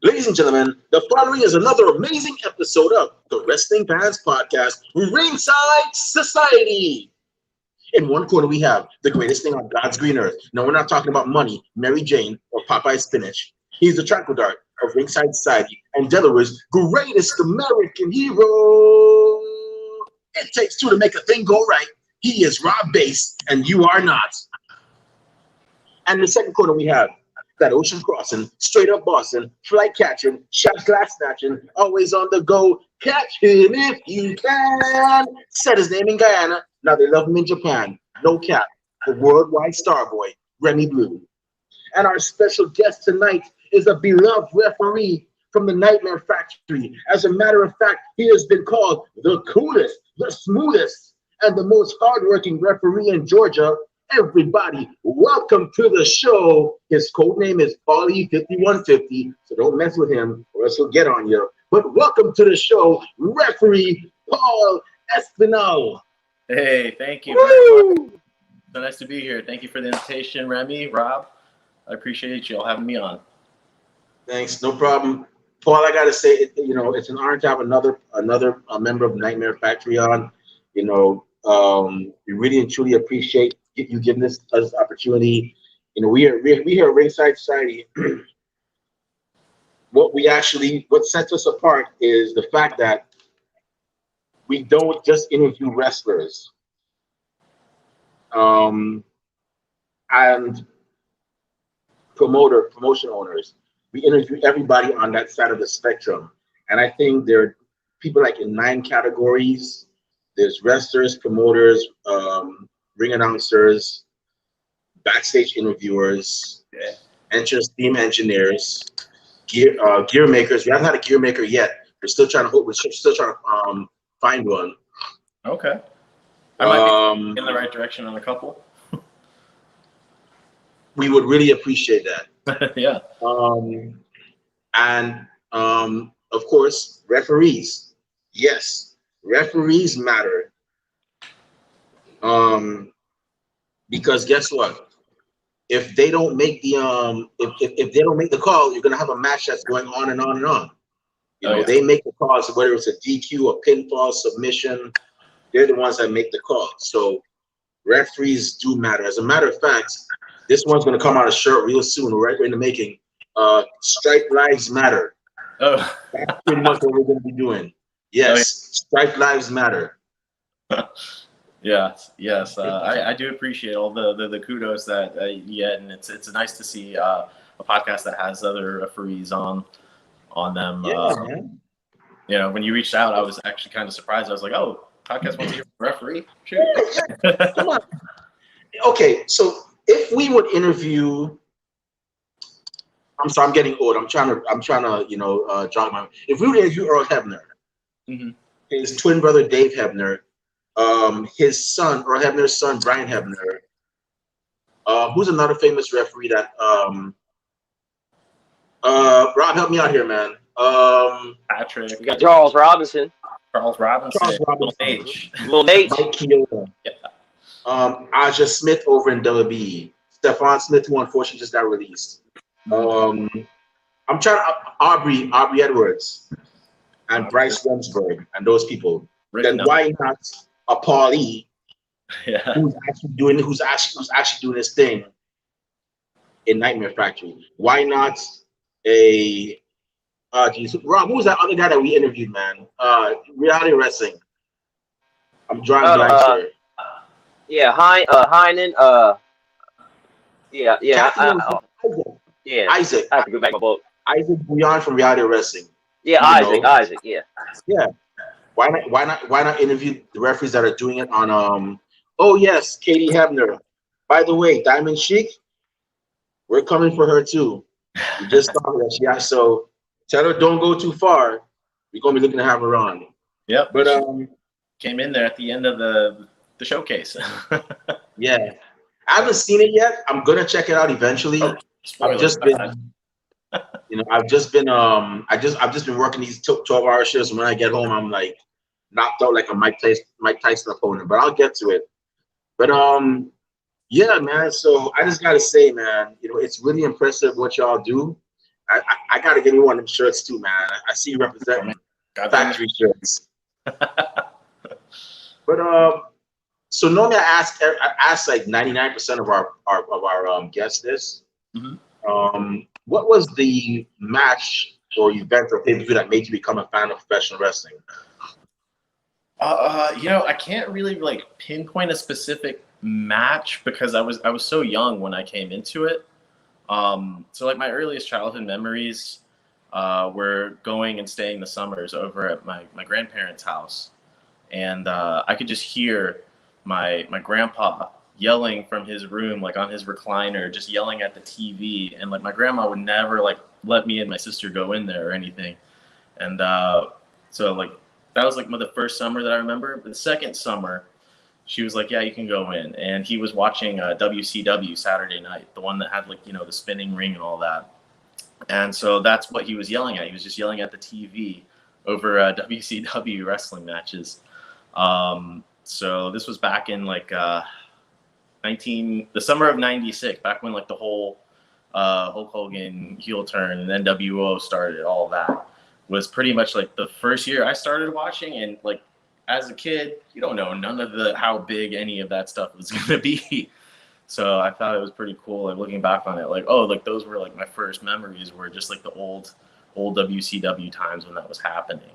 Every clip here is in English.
Ladies and gentlemen, the following is another amazing episode of the Wrestling Fans Podcast, Ringside Society. In one corner, we have the greatest thing on God's green earth. No, we're not talking about money, Mary Jane, or Popeye spinach. He's the track dart of Ringside Society and Delaware's greatest American hero. It takes two to make a thing go right. He is Rob Bass, and you are not. And in the second corner, we have that ocean crossing, straight up Boston, flight catching, shot glass snatching, always on the go. Catch him if you can. Said his name in Guyana. Now they love him in Japan. No cap. The worldwide star boy, Remy Blue. And our special guest tonight is a beloved referee from the Nightmare Factory. As a matter of fact, he has been called the coolest, the smoothest, and the most hardworking referee in Georgia. Everybody, welcome to the show. His code name is Paulie 5150, so don't mess with him or else he'll get on you. But welcome to the show, referee Paul Espinal. Hey, thank you very much. So nice to be here. Thank you for the invitation, Remy, Rob. I appreciate you all having me on. Thanks, no problem. Paul, I gotta say, it's an honor to have another member of Nightmare Factory on. We really and truly appreciate you giving us opportunity. We here at Ringside Society. What sets us apart is the fact that we don't just interview wrestlers and promotion owners. We interview everybody on that side of the spectrum, and I think there are people like in 9 categories. There's wrestlers, promoters, ring announcers, backstage interviewers, entrance theme engineers, gear makers. We haven't had a gear maker yet. We're still trying to find one. Okay. I might be in the right direction on a couple. We would really appreciate that. Yeah. And of course, referees. Yes, referees matter. Because guess what? If they don't make the if they don't make the call, you're gonna have a match that's going on and on and on. They make the calls, whether it's a DQ, a pinfall, submission. They're the ones that make the call. So referees do matter. As a matter of fact, this one's gonna come out a shirt real soon, right in the making. Stripe Lives Matter. Oh, that's pretty much what we're gonna be doing. Yes, Stripe Lives Matter. Yes. I do appreciate all the kudos that you get, and it's nice to see a podcast that has other referees on them. Yeah, man. When you reached out, I was actually kind of surprised. I was like, oh, podcast wants to hear from a referee? Sure. Come on. Okay, so if we would interview, I'm sorry, I'm getting old. I'm trying to jog my. If we would interview Earl Hebner, his twin brother Dave Hebner, his son, Earl Hebner's son, Brian Hebner, who's another famous referee that Rob, help me out here, man. Patrick. You got Charles Robinson. Little H. Mike Keola. Yeah. Aja Smith over in WB. Stephon Smith, who unfortunately just got released. I'm trying to Aubrey Edwards and Bryce Rumsberg and those people. Then why not a Paulie who's actually doing this thing in Nightmare Factory? Why not a Rob, who was that other guy that we interviewed, man? Reality Wrestling. I'm drawing blanks here. Yeah, Heinen. Isaac. I have to go back my book. Isaac Bouillon from Reality Wrestling. Yeah, Isaac. Yeah. Yeah. Why not interview the referees that are doing it on oh yes, Katie Hebner. By the way, Diamond Chic, we're coming for her too. We just saw her. So tell her don't go too far. We're gonna be looking to have her on. Yep. But came in there at the end of the showcase. Yeah. I haven't seen it yet. I'm gonna check it out eventually. I've just been working these 12-hour shifts. When I get home, I'm like knocked out like a Mike Tyson opponent. But I'll get to it. But yeah, man. So I just gotta say, man, it's really impressive what y'all do. I gotta get me one of them shirts too, man. I see you representing factory shirts. But so normally I ask like 99% of our guests this. What was the match or event or pay-per-view that made you become a fan of professional wrestling? I can't really like pinpoint a specific match because I was so young when I came into it. So like my earliest childhood memories were going and staying the summers over at my grandparents' house, and I could just hear my grandpa yelling from his room, like on his recliner, just yelling at the TV, and like my grandma would never like let me and my sister go in there or anything, and so like that was like the first summer that I remember. But the second summer, she was like, "Yeah, you can go in," and he was watching WCW Saturday Night, the one that had like the spinning ring and all that, and so that's what he was yelling at. He was just yelling at the TV over WCW wrestling matches. So this was back in like the summer of '96, back when like the whole Hulk Hogan heel turn and NWO started. All that was pretty much like the first year I started watching, and like as a kid, you don't know none of how big any of that stuff was gonna be. So I thought it was pretty cool. Like looking back on it, like like those were like my first memories were just like the old WCW times when that was happening.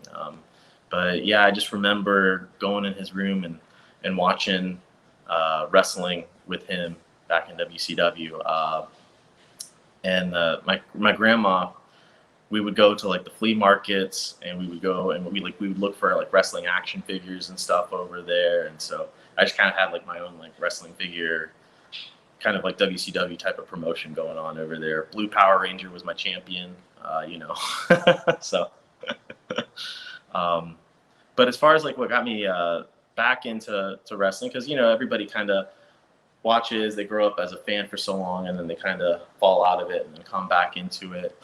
But yeah, I just remember going in his room and watching wrestling with him back in WCW. And my grandma, we would go to like the flea markets, and we would go and we would look for like wrestling action figures and stuff over there. And so I just kind of had like my own like wrestling figure, kind of like WCW type of promotion going on over there. Blue Power Ranger was my champion, so. But as far as like what got me back into wrestling, because everybody kind of watches, they grow up as a fan for so long, and then they kind of fall out of it and then come back into it.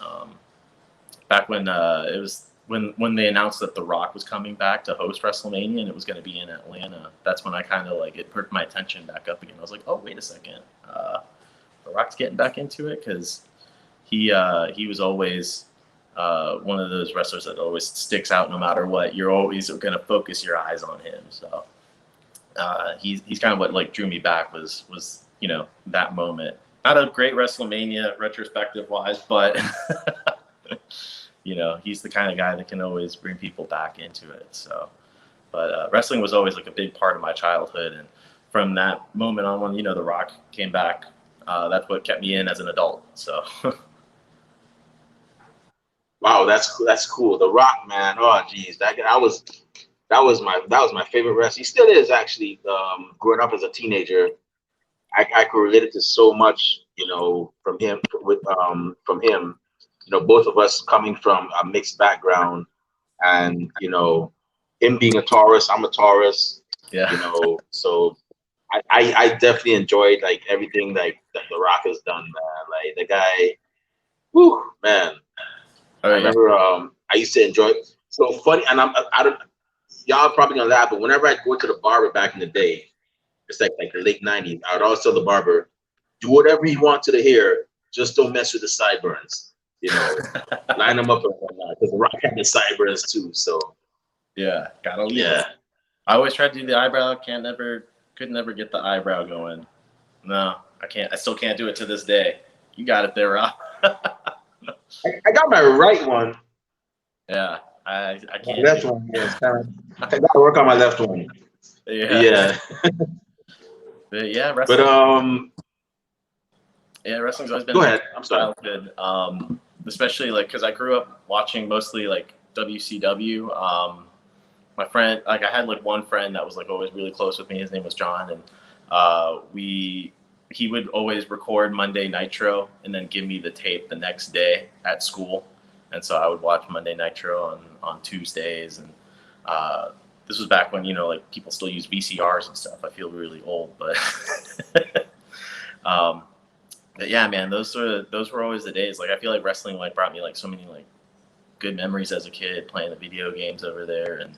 Back when it was when they announced that The Rock was coming back to host WrestleMania and it was going to be in Atlanta, that's when I kind of like it perked my attention back up again. I was like, oh wait a second, The Rock's getting back into it, because he was always one of those wrestlers that always sticks out no matter what. You're always going to focus your eyes on him. So he's kind of what like drew me back was that moment. Not a great WrestleMania retrospective wise, but he's the kind of guy that can always bring people back into it. So, but wrestling was always like a big part of my childhood, and from that moment on, when The Rock came back, that's what kept me in as an adult. So. Wow, that's cool. The Rock, man. Oh, geez, that was my favorite wrestler. He still is actually. Growing up as a teenager, I could relate it to so much, from him. Both of us coming from a mixed background, and him being a Taurus, I'm a Taurus. Yeah. So I definitely enjoyed like everything like that The Rock has done, man. Like the guy, whew, man. Oh, I remember I used to enjoy it. So funny, and I don't, y'all probably gonna laugh, but whenever I go to the barber back in the day, it's like the late '90s, I would always tell the barber, do whatever you want to the hair, just don't mess with the sideburns. Line them up and whatnot, because The Rock had the sideburns too. So yeah, gotta leave it. I always tried to do the eyebrow, could never get the eyebrow going. No, I can't. I still can't do it to this day. You got it there, Rob. I got my right one. Yeah, I can't. My left one, yes. I gotta work on my left one. Yeah. But yeah, wrestling. But yeah, wrestling's always been. Go ahead. I'm sorry. Childhood, especially like because I grew up watching mostly like WCW. My friend, like I had like one friend that was like always really close with me. His name was John, and he would always record Monday Nitro and then give me the tape the next day at school. And so I would watch Monday Nitro on Tuesdays. And this was back when, like people still use VCRs and stuff. I feel really old, but but yeah, man, those were always the days. Like I feel like wrestling like brought me like so many like good memories as a kid playing the video games over there. And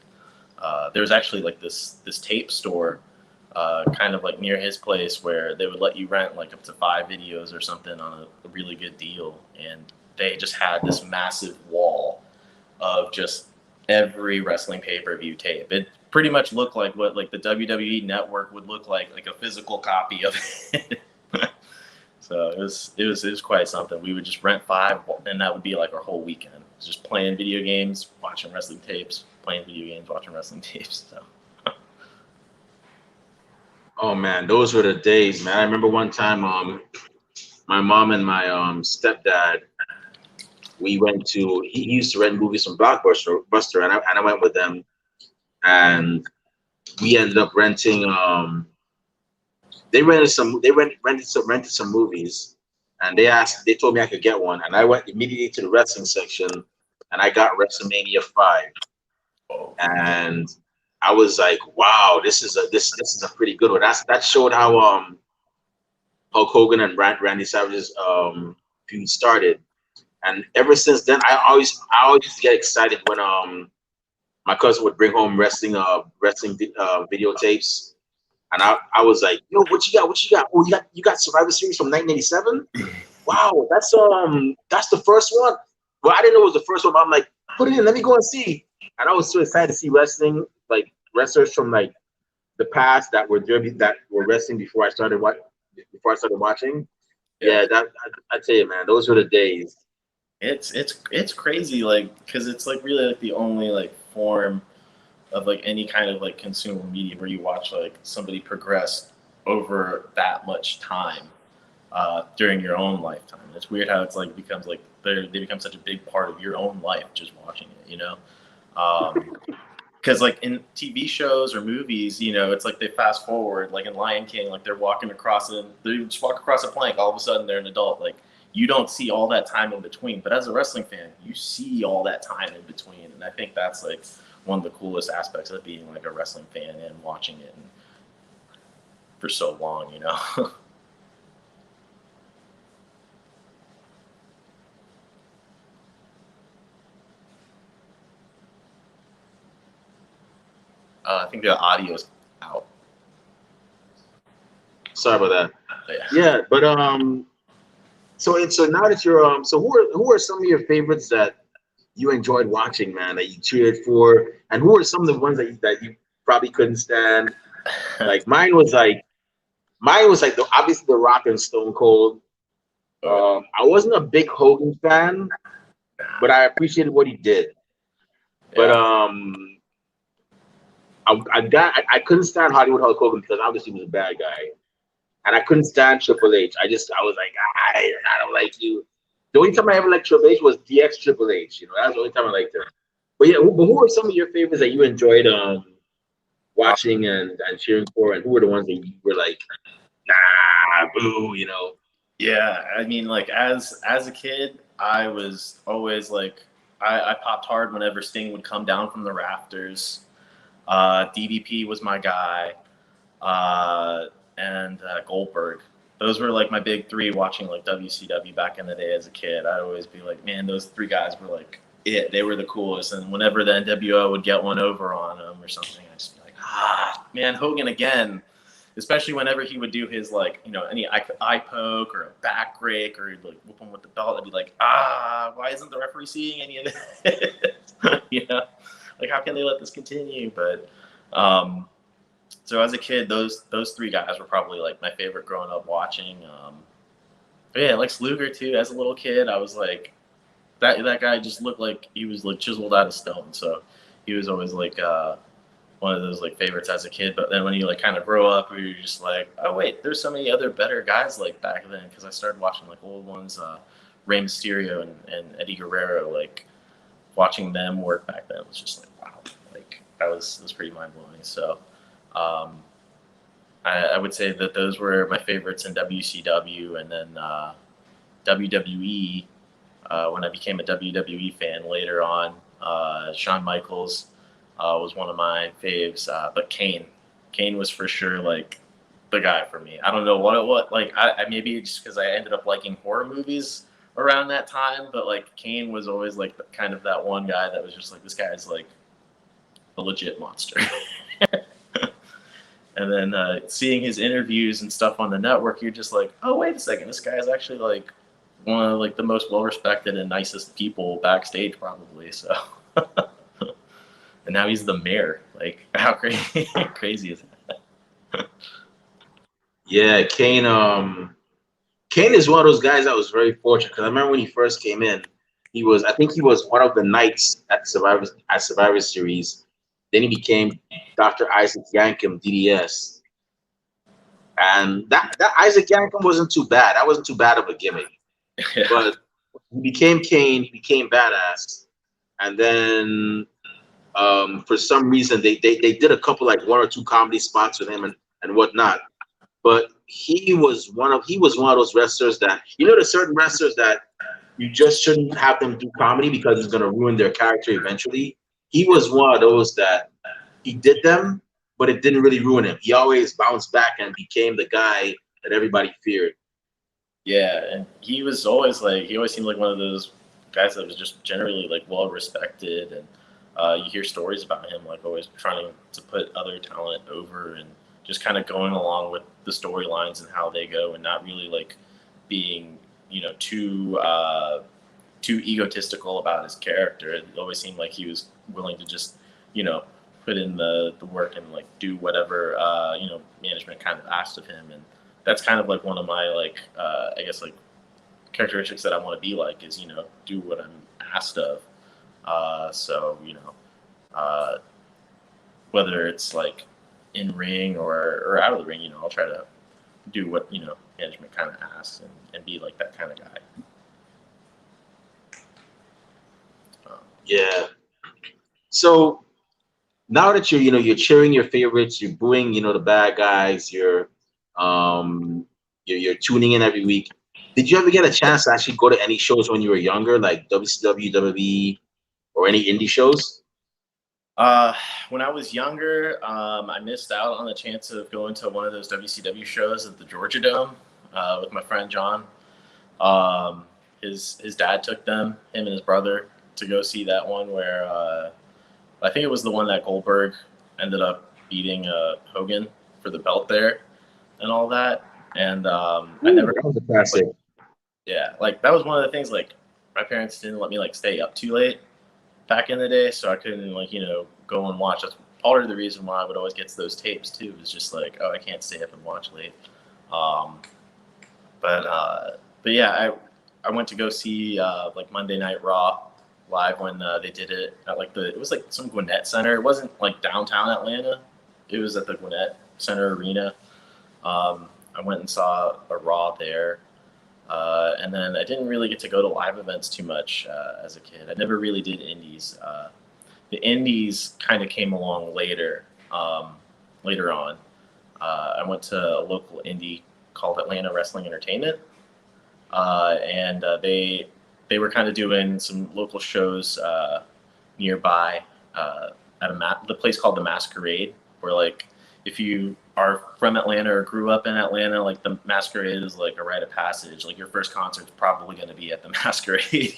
there was actually like this tape store kind of like near his place where they would let you rent like up to 5 videos or something on a really good deal. And they just had this massive wall of just every wrestling pay-per-view tape. It pretty much looked like what like the WWE network would look like a physical copy of it. So it was quite something. We would just rent 5, and that would be like our whole weekend. Just playing video games, watching wrestling tapes, playing video games, watching wrestling tapes. So. Oh man, those were the days, man. I remember one time, my mom and my stepdad, we went to. He used to rent movies from Blockbuster, and I went with them, and we ended up renting. They rented some movies, and they told me I could get one, and I went immediately to the wrestling section, and I got WrestleMania 5, and I was like, wow, this is a pretty good one. That showed how Hulk Hogan and Randy Savage's feud started, and ever since then, I always used to get excited when my cousin would bring home wrestling videotapes. And I was like, yo, what you got? What you got? Oh, you got Survivor Series from 1987? Wow, that's the first one. Well, I didn't know it was the first one, but I'm like, put it in, let me go and see. And I was so excited to see wrestling, like wrestlers from like the past that were wrestling before I started watching. Yeah, I tell you, man, those were the days. It's crazy, like, because it's like really like the only like form of like any kind of like consumer media where you watch like somebody progress over that much time during your own lifetime. It's weird how it's like becomes like they become such a big part of your own life just watching it, you know. Because like in TV shows or movies, you know, it's like they fast forward, like in Lion King, like they're walking across they just walk across a plank, all of a sudden they're an adult. Like you don't see all that time in between, but as a wrestling fan, you see all that time in between, and I think that's like one of the coolest aspects of being like a wrestling fan and watching it for so long, you know. I think the audio's out. Sorry about that. Yeah, but so now that you're so who are some of your favorites that you enjoyed watching, man, that you cheered for, and who are some of the ones that you probably couldn't stand? Like mine was like obviously The Rock and Stone Cold. I wasn't a big Hogan fan, but I appreciated what he did. But I couldn't stand Hollywood Hulk Hogan because obviously he was a bad guy, and I couldn't stand Triple H. I was like, I don't like you. The only time I ever liked Triple H was DX Triple H. You know, that was the only time I liked him. But yeah, who are some of your favorites that you enjoyed watching and cheering for, and who were the ones that you were like, nah, boo, you know? Yeah, I mean, like as a kid, I was always like, I popped hard whenever Sting would come down from the rafters. DDP was my guy, and Goldberg. Those were like my big 3 watching like WCW back in the day as a kid. I'd always be like, man, those 3 guys were like it. They were the coolest. And whenever the NWO would get one over on them or something, I'd just be like, man, Hogan again. Especially whenever he would do his like, you know, any eye poke or a back rake or he'd like whoop him with the belt. I'd be like, why isn't the referee seeing any of this? You know, like how can they let this continue? But so as a kid, those 3 guys were probably like my favorite growing up watching. But yeah, Lex Luger too. As a little kid, I was like, that guy just looked like he was like chiseled out of stone. So he was always like one of those like favorites as a kid. But then when you like kind of grow up, you're just like, oh wait, there's so many other better guys like back then. Because I started watching like old ones, Rey Mysterio and Eddie Guerrero. Like watching them work back then was just like wow, like that was pretty mind blowing. So. I would say that those were my favorites in WCW, and then WWE. When I became a WWE fan later on, Shawn Michaels was one of my faves. But Kane was for sure like the guy for me. I don't know what like I maybe just because I ended up liking horror movies around that time, but like Kane was always like kind of that one guy that was just like this guy's like a legit monster. And then seeing his interviews and stuff on the network, you're just like, oh, wait a second. This guy is actually like one of like the most well-respected and nicest people backstage, probably. So, and now he's the mayor. Like, how crazy is that? Yeah, Kane. Kane is one of those guys that was very fortunate because I remember when he first came in, I think he was one of the knights at Survivor Series. Then he became Dr. Isaac Yankem, DDS, and that Isaac Yankem wasn't too bad. That wasn't too bad of a gimmick. Yeah. But he became Kane, he became badass, and then for some reason they did a couple like one or two comedy spots with him and whatnot. But he was one of those wrestlers that there's certain wrestlers that you just shouldn't have them do comedy because it's gonna ruin their character eventually. He was one of those that he did them, but it didn't really ruin him. He always bounced back and became the guy that everybody feared. Yeah, and he always seemed like one of those guys that was just generally like well respected, and you hear stories about him like always trying to put other talent over and just kind of going along with the storylines and how they go, and not really like being too egotistical about his character. It always seemed like he was willing to just put in the work and like do whatever management kind of asked of him. And that's kind of like one of my like I guess like characteristics that I want to be like is do what I'm asked of. So whether it's like in ring or out of the ring, I'll try to do what management kind of asks and be like that kind of guy. Yeah. So now that you're cheering your favorites, you're booing the bad guys, you're tuning in every week. Did you ever get a chance to actually go to any shows when you were younger, like WCW, WWE, or any indie shows? When I was younger, I missed out on the chance of going to one of those WCW shows at the Georgia Dome with my friend John. His dad took him and his brother, to go see that one where I think it was the one that Goldberg ended up beating Hogan for the belt there and all that. And I never. That was a classic. Yeah, like that was one of the things. Like my parents didn't let me like stay up too late back in the day, so I couldn't like go and watch. That's part of the reason why I would always get to those tapes too. Was just like, oh, I can't stay up and watch late. But yeah, I went to go see like Monday Night Raw live when they did it at like it was like some Gwinnett Center. It wasn't like downtown Atlanta. It was at the Gwinnett Center Arena. I went and saw a Raw there. And then I didn't really get to go to live events too much as a kid. I never really did indies. The indies kind of came along later on. I went to a local indie called Atlanta Wrestling Entertainment. And they were kind of doing some local shows nearby at the place called the Masquerade, where like if you are from Atlanta or grew up in Atlanta, like the Masquerade is like a rite of passage. Like your first concert's probably going to be at the Masquerade,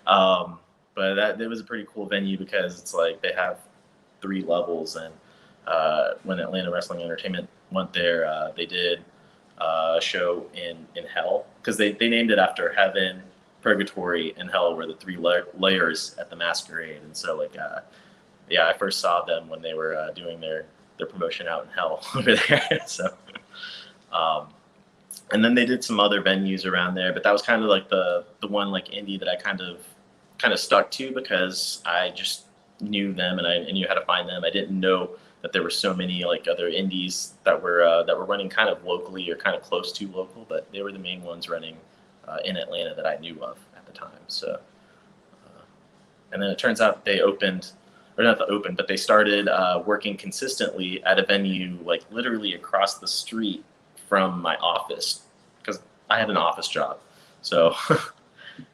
But it was a pretty cool venue because it's like they have 3 levels, and when Atlanta Wrestling Entertainment went there, they did a show in Hell, because they named it after Heaven, Purgatory, and Hell were the 3 layers at the Masquerade. And so like I first saw them when they were doing their promotion out in Hell over there. So and then they did some other venues around there, but that was kind of like the one like indie that I kind of stuck to, because I just knew them and I knew how to find them. I didn't know that there were so many like other indies that were running kind of locally or kind of close to local, but they were the main ones running in Atlanta that I knew of at the time. So and then it turns out they opened, or not opened, but they started working consistently at a venue like literally across the street from my office, because I had an office job. So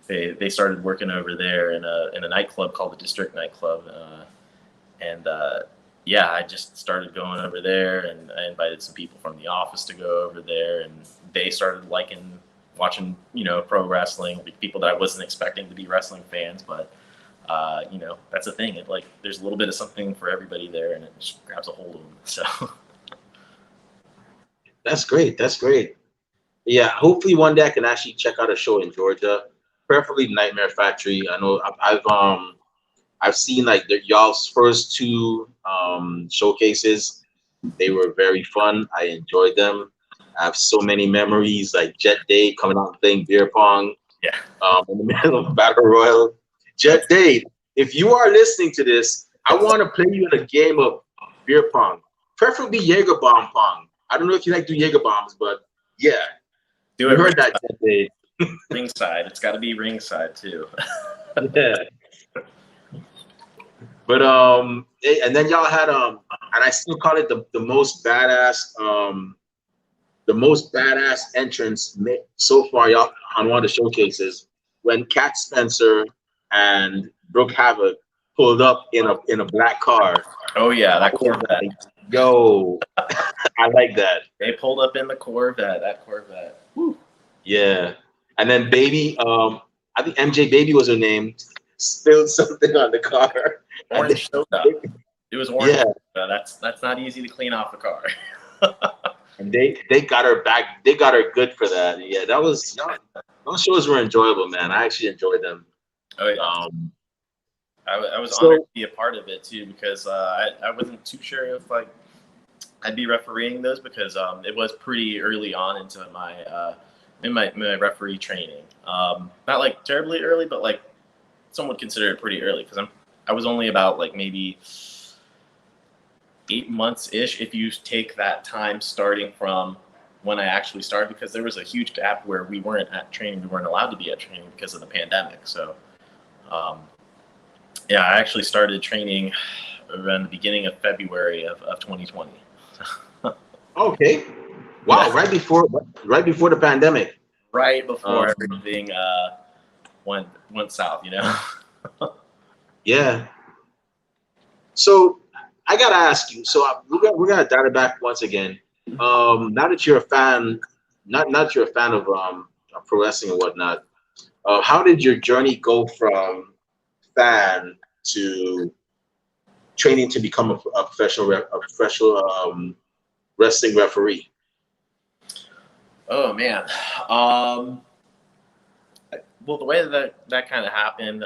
they started working over there in a nightclub called the District Nightclub, and I just started going over there, and I invited some people from the office to go over there, and they started watching pro wrestling, like people that I wasn't expecting to be wrestling fans, but that's the thing. There's a little bit of something for everybody there, and it just grabs a hold of them. So That's great. That's great. Yeah, hopefully one day I can actually check out a show in Georgia, preferably Nightmare Factory. I know I've seen like y'all's first two showcases. They were very fun. I enjoyed them. I have so many memories, like Jet Day coming out and playing beer pong Yeah. in the middle of Battle Royal. Jet Day, if you are listening to this, I want to play you in a game of beer pong, preferably Jaeger bomb pong. I don't know if you like to do Jaeger bombs, but yeah, Do you it heard that, Jet Day. ringside. It's got to be ringside too. Yeah. But and then y'all had and I still call it the most badass entrance so far, y'all, on one of the showcases, when Cat Spencer and Brooke Havoc pulled up in a black car. Oh yeah, that I was Corvette. like, yo, I like that. They pulled up in the Corvette. That Corvette. Woo. Yeah. And then Baby, I think MJ Baby was her name, spilled something on the car. Orange soda. It was orange Yeah. soda. That's not easy to clean off the car. And they got her back. They got her good for that. Yeah, those shows were enjoyable, man. I actually enjoyed them. Oh yeah. I was so- honored to be a part of it too because I wasn't too sure if like I'd be refereeing those because it was pretty early on into my in my referee training. Not like terribly early, but like some would consider it pretty early because I was only about like maybe 8 months ish if you take that time starting from when I actually started because there was a huge gap where we weren't at training, we weren't allowed to be at training because of the pandemic. So yeah, I actually started training around the beginning of February of 2020. Okay. Wow. Yeah. Right before the pandemic. Right before everything went south, you know. Yeah. So I gotta ask you. So we're gonna dial it back once again. Now that you're a fan, not that you're a fan of pro wrestling and whatnot, how did your journey go from fan to training to become a professional wrestling referee? Oh man. Well, the way that kind of happened,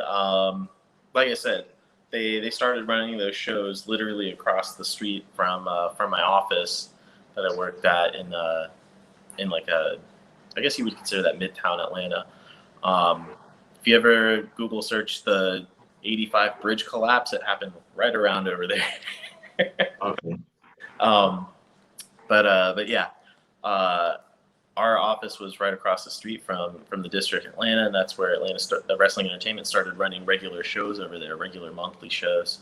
like I said, they started running those shows literally across the street from my office that I worked at in like I guess you would consider that Midtown Atlanta. If you ever Google search the 85 bridge collapse, it happened right around over there. Okay. But yeah, our office was right across the street from the district Atlanta, and that's where the Wrestling Entertainment started running regular shows over there, regular monthly shows.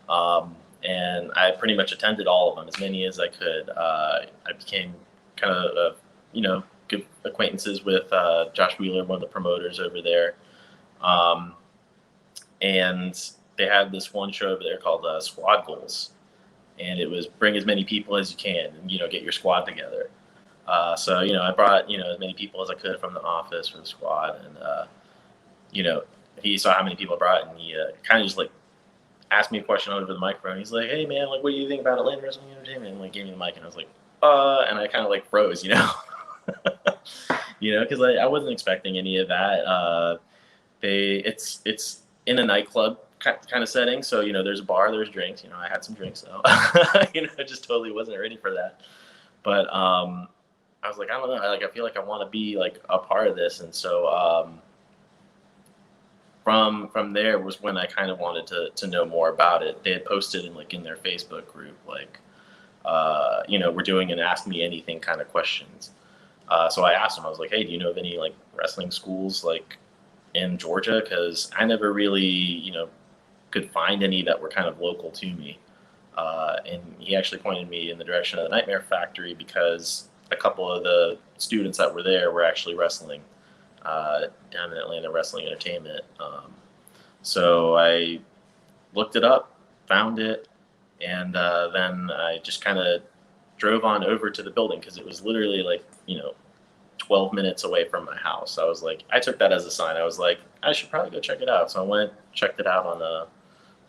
And I pretty much attended all of them, as many as I could. I became kind of good acquaintances with Josh Wheeler, one of the promoters over there. And they had this one show over there called Squad Goals, and it was bring as many people as you can and get your squad together. So I brought as many people as I could from the office, from the squad, and he saw how many people I brought, and he kind of just like asked me a question over the microphone. He's like, "Hey man, like what do you think about Atlanta Wrestling Entertainment?" And like gave me the mic, and I was like, and I kind of like froze, because I wasn't expecting any of that. It's in a nightclub kind of setting, so there's a bar, there's drinks. I had some drinks, so I just totally wasn't ready for that. But I was like, I don't know, I feel like I want to be like a part of this, and so from there was when I kind of wanted to know more about it. They had posted in their Facebook group we're doing an Ask Me Anything kind of questions. So I asked them, I was like, hey, do you know of any like wrestling schools like in Georgia? Because I never really could find any that were kind of local to me. And he actually pointed me in the direction of the Nightmare Factory because a couple of the students that were there were actually wrestling down in Atlanta Wrestling Entertainment. So I looked it up, found it, and then I just kind of drove on over to the building because it was literally like 12 minutes away from my house. I took that as a sign. I was like, I should probably go check it out. So I went, checked it out on a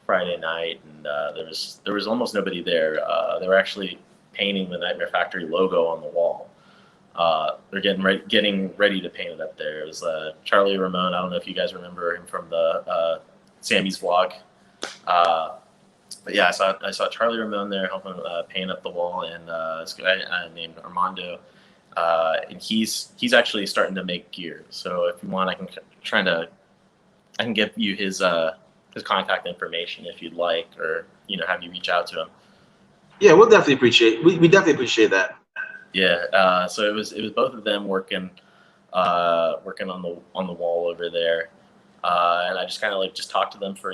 Friday night, and there was almost nobody there. They were actually painting the Nightmare Factory logo on the wall. they're getting ready to paint it up there. It was Charlie Ramone. I don't know if you guys remember him from the Sammy's vlog. But yeah, I saw Charlie Ramone there helping paint up the wall, and this guy named Armando, and he's actually starting to make gear. So if you want, I can give you his contact information if you'd like, or have you reach out to him. Yeah, we'll definitely appreciate. We definitely appreciate that. Yeah. So it was both of them working on the wall over there, and I just kind of just talked to them for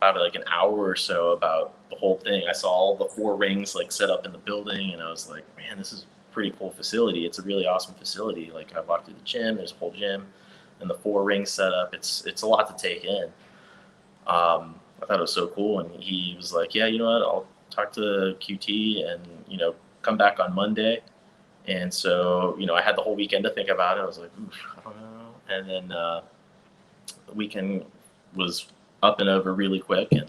about like an hour or so about the whole thing. I saw all the 4 rings set up in the building, and I was like, man, this is a pretty cool facility. It's a really awesome facility. Like, I walked through the gym. There's a whole gym, and the 4 rings set up. It's a lot to take in. I thought it was so cool, and he was like, yeah, you know what? I'll talk to QT and come back on Monday. And so I had the whole weekend to think about it. I was like, I don't know. And then the weekend was up and over really quick, and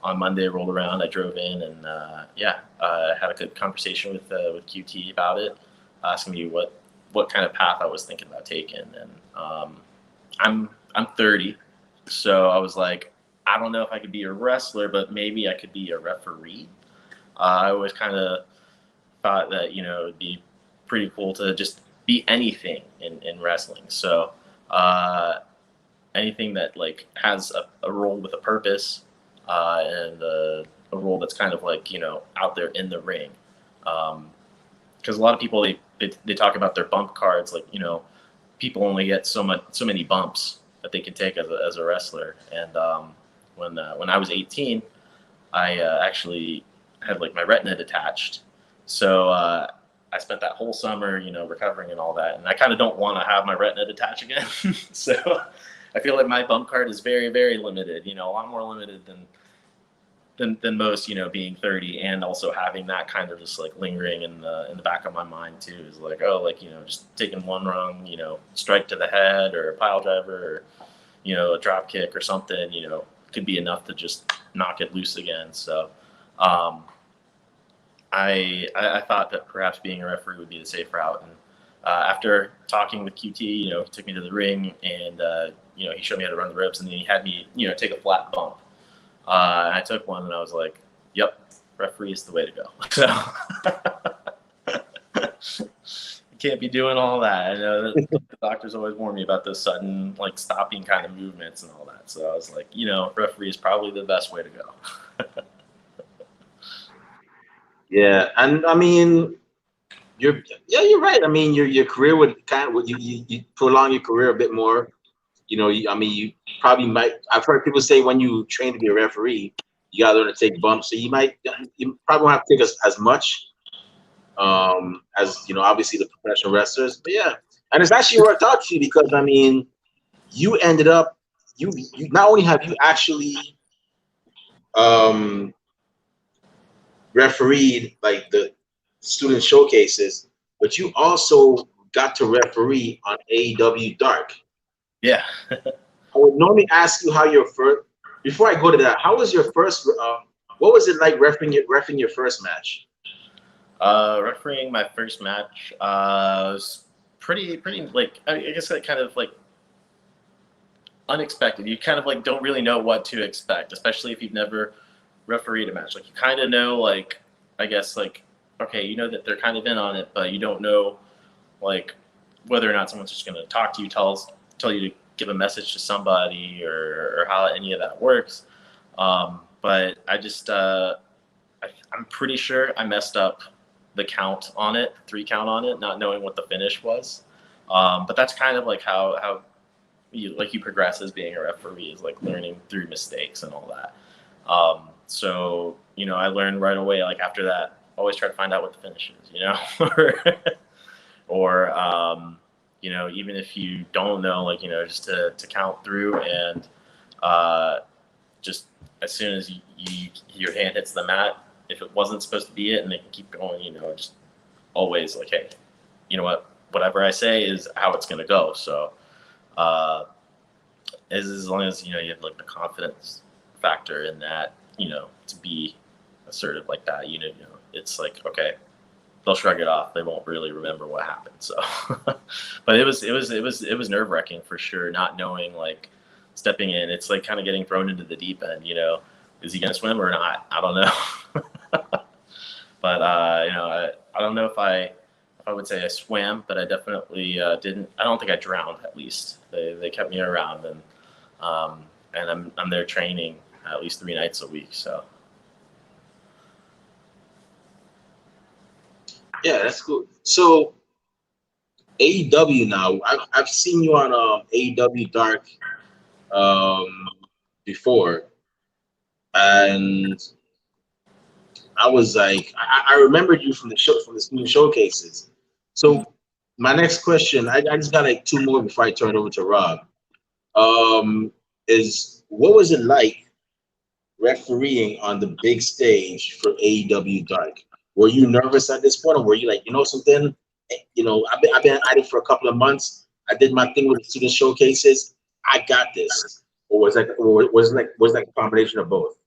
on Monday rolled around. I drove in, and had a good conversation with QT about it, asking me what kind of path I was thinking about taking. And I'm 30, so I was like, I don't know if I could be a wrestler, but maybe I could be a referee. I always kind of thought that it would be pretty cool to just be anything in wrestling. So anything that has a role with a purpose, and a role that's kind of out there in the ring, because a lot of people they talk about their bump cards, people only get so many bumps that they can take as a wrestler. And when I was 18, I actually had my retina detached, so I spent that whole summer recovering and all that, and I kind of don't want to have my retina detach again. So I feel like my bump card is very, very limited, a lot more limited than most, being 30, and also having that kind of just lingering in the back of my mind too, is just taking one wrong, strike to the head or a pile driver, or a drop kick or something, could be enough to just knock it loose again. So I thought that perhaps being a referee would be the safe route. And after talking with QT, he took me to the ring, and he showed me how to run the ropes, and then he had me take a flat bump. I took one, and I was like, yep, referee is the way to go. So you can't be doing all that. I know that the doctors always warn me about those sudden stopping kind of movements and all that. So I was like, referee is probably the best way to go. Yeah, and I mean, you're right. I mean, your career would you prolong your career a bit more. You probably might. I've heard people say when you train to be a referee, you gotta learn to take bumps. So you probably won't have to take as much as obviously the professional wrestlers. But yeah, and it's actually worked out for you, because I mean, you ended up you not only have you actually refereed the student showcases, but you also got to referee on AEW Dark. Yeah. I would normally ask you how your first. Before I go to that, how was your first? What was it like refereeing your first match? Refereeing my first match was pretty I guess kind of unexpected. You kind of don't really know what to expect, especially if you've never refereed a match. You kind of know I guess okay, that they're kind of in on it, but you don't know whether or not someone's just going to talk to you, tell you to give a message to somebody, or how any of that works. But I just I'm pretty sure I messed up the count on it, 3 count on it, not knowing what the finish was. But that's kind of how you progress as being a referee, is learning through mistakes and all that. So I learned right away. After that, always try to find out what the finish is, or even if you don't know, just to count through, and just as soon as your hand hits the mat, if it wasn't supposed to be it, and they can keep going, just always hey, whatever I say is how it's going to go. So as long as you have the confidence factor in that, to be assertive like that, it's okay, they'll shrug it off. They won't really remember what happened. So, but it was nerve wracking for sure. Not knowing, like, stepping in, it's like kind of getting thrown into the deep end. You know, is he gonna swim or not? I don't know. But I don't know if I would say I swam, but I definitely didn't. I don't think I drowned. At least they kept me around, and I'm there training at least 3 nights a week. So. Yeah, that's cool. So AEW now, I've seen you on AEW Dark before, and I was like, I remembered you from the show, from the new showcases. So my next question, I just got like 2 more before I turn it over to Rob. Is what was it like refereeing on the big stage for AEW Dark? Were you nervous at this point, or were you like, you know something? You know, I've been at it for a couple of months. I did my thing with the student showcases. I got this. Or was like a combination of both?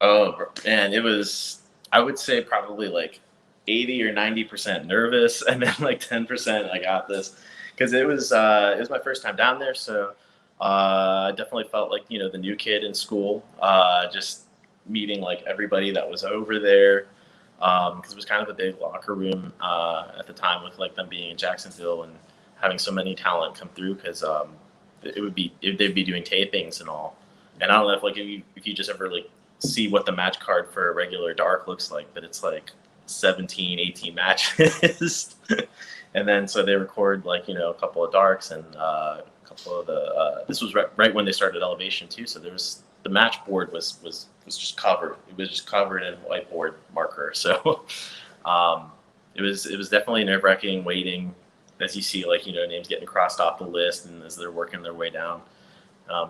Oh man, it was. I would say probably like 80 or 90% nervous, and then like 10% I got this, because it was my first time down there, so I definitely felt like, you know, the new kid in school, just meeting like everybody that was over there, because it was kind of a big locker room at the time, with like them being in Jacksonville and having so many talent come through, because they'd be doing tapings and all, and I don't know if you just ever like see what the match card for a regular Dark looks like, but it's like 17, 18 matches. And then so they record like, you know, a couple of Darks and a couple of the this was right when they started Elevation too, so there was the match board was just covered. It was just covered in whiteboard marker. So it was definitely nerve-wracking waiting as you see, like, you know, names getting crossed off the list and as they're working their way down.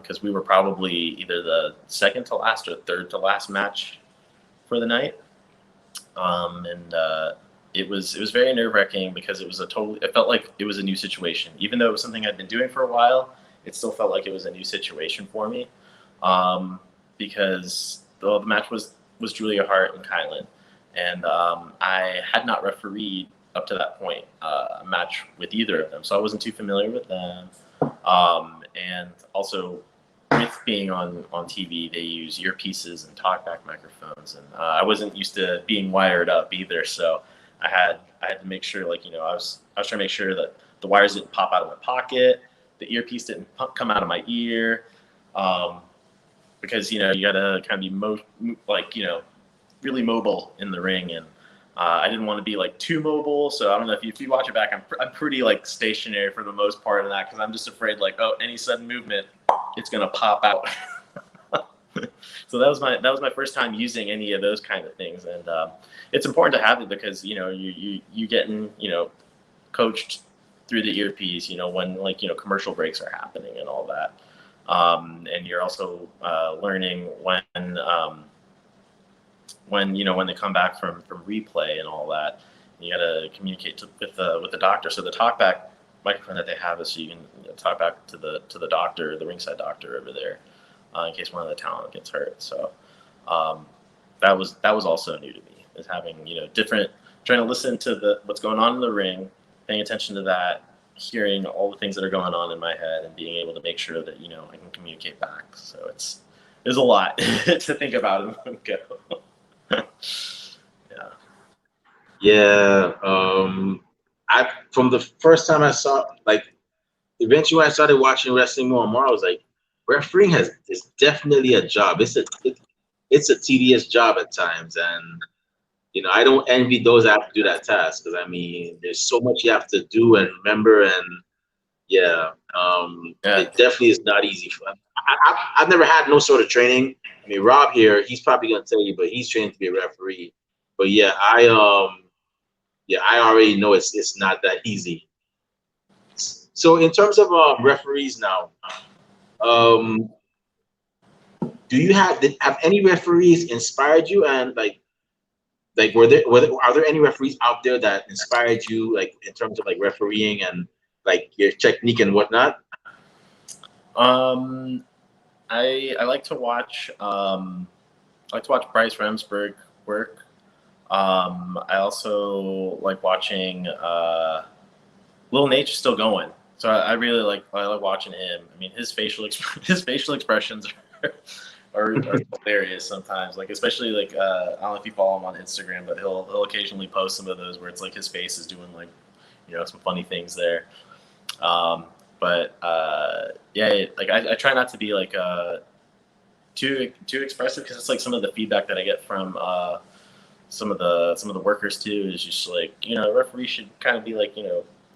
Because we were probably either the second to last or third to last match for the night, and it was very nerve wracking because it felt like it was a new situation. Even though it was something I'd been doing for a while, it still felt like it was a new situation for me, because the match was Julia Hart and Kylan, and I had not refereed up to that point a match with either of them, so I wasn't too familiar with them. And also, with being on TV, they use earpieces and talkback microphones, and I wasn't used to being wired up either. So I had to make sure, like, you know, I was trying to make sure that the wires didn't pop out of my pocket, the earpiece didn't come out of my ear, because, you know, you gotta kind of be really mobile in the ring, and I didn't want to be like too mobile, so I don't know if you watch it back. I'm pretty like stationary for the most part of that, because I'm just afraid, like, oh, any sudden movement, it's gonna pop out. So that was my first time using any of those kind of things, and it's important to have it because, you know, you getting, you know, coached through the earpiece, you know, when, like, you know, commercial breaks are happening and all that, and you're also learning when you know, when they come back from replay and all that, you got to communicate with the doctor. So the talkback microphone that they have is so you can, you know, talk back to the doctor, the ringside doctor over there, in case one of the talent gets hurt. So that was also new to me, is having, you know, trying to listen to what's going on in the ring, paying attention to that, hearing all the things that are going on in my head, and being able to make sure that, you know, I can communicate back. So there's a lot to think about in one go. Yeah. From the first time I saw, like, eventually when I started watching wrestling more and more, I was like, refereeing is definitely a job. It's a tedious job at times, and, you know, I don't envy those that have to do that task, because I mean, there's so much you have to do and remember, and yeah, it definitely is not easy. I've never had no sort of training. I mean, Rob here, he's probably gonna tell you, but he's trained to be a referee. But yeah, I already know it's not that easy. So in terms of referees now, do you have any referees inspired you, and like are there any referees out there that inspired you, like, in terms of like refereeing and like your technique and whatnot? I like to watch Bryce Remsburg work. I also like watching Lil Nate's still going, so I really like watching him. I mean, his facial expressions are hilarious sometimes. Like especially like I don't know if you follow him on Instagram, but he'll occasionally post some of those where it's like his face is doing like some funny things there. But yeah, like I try not to be like too expressive because it's like some of the feedback that I get from some of the workers too is just like referees should kind of be like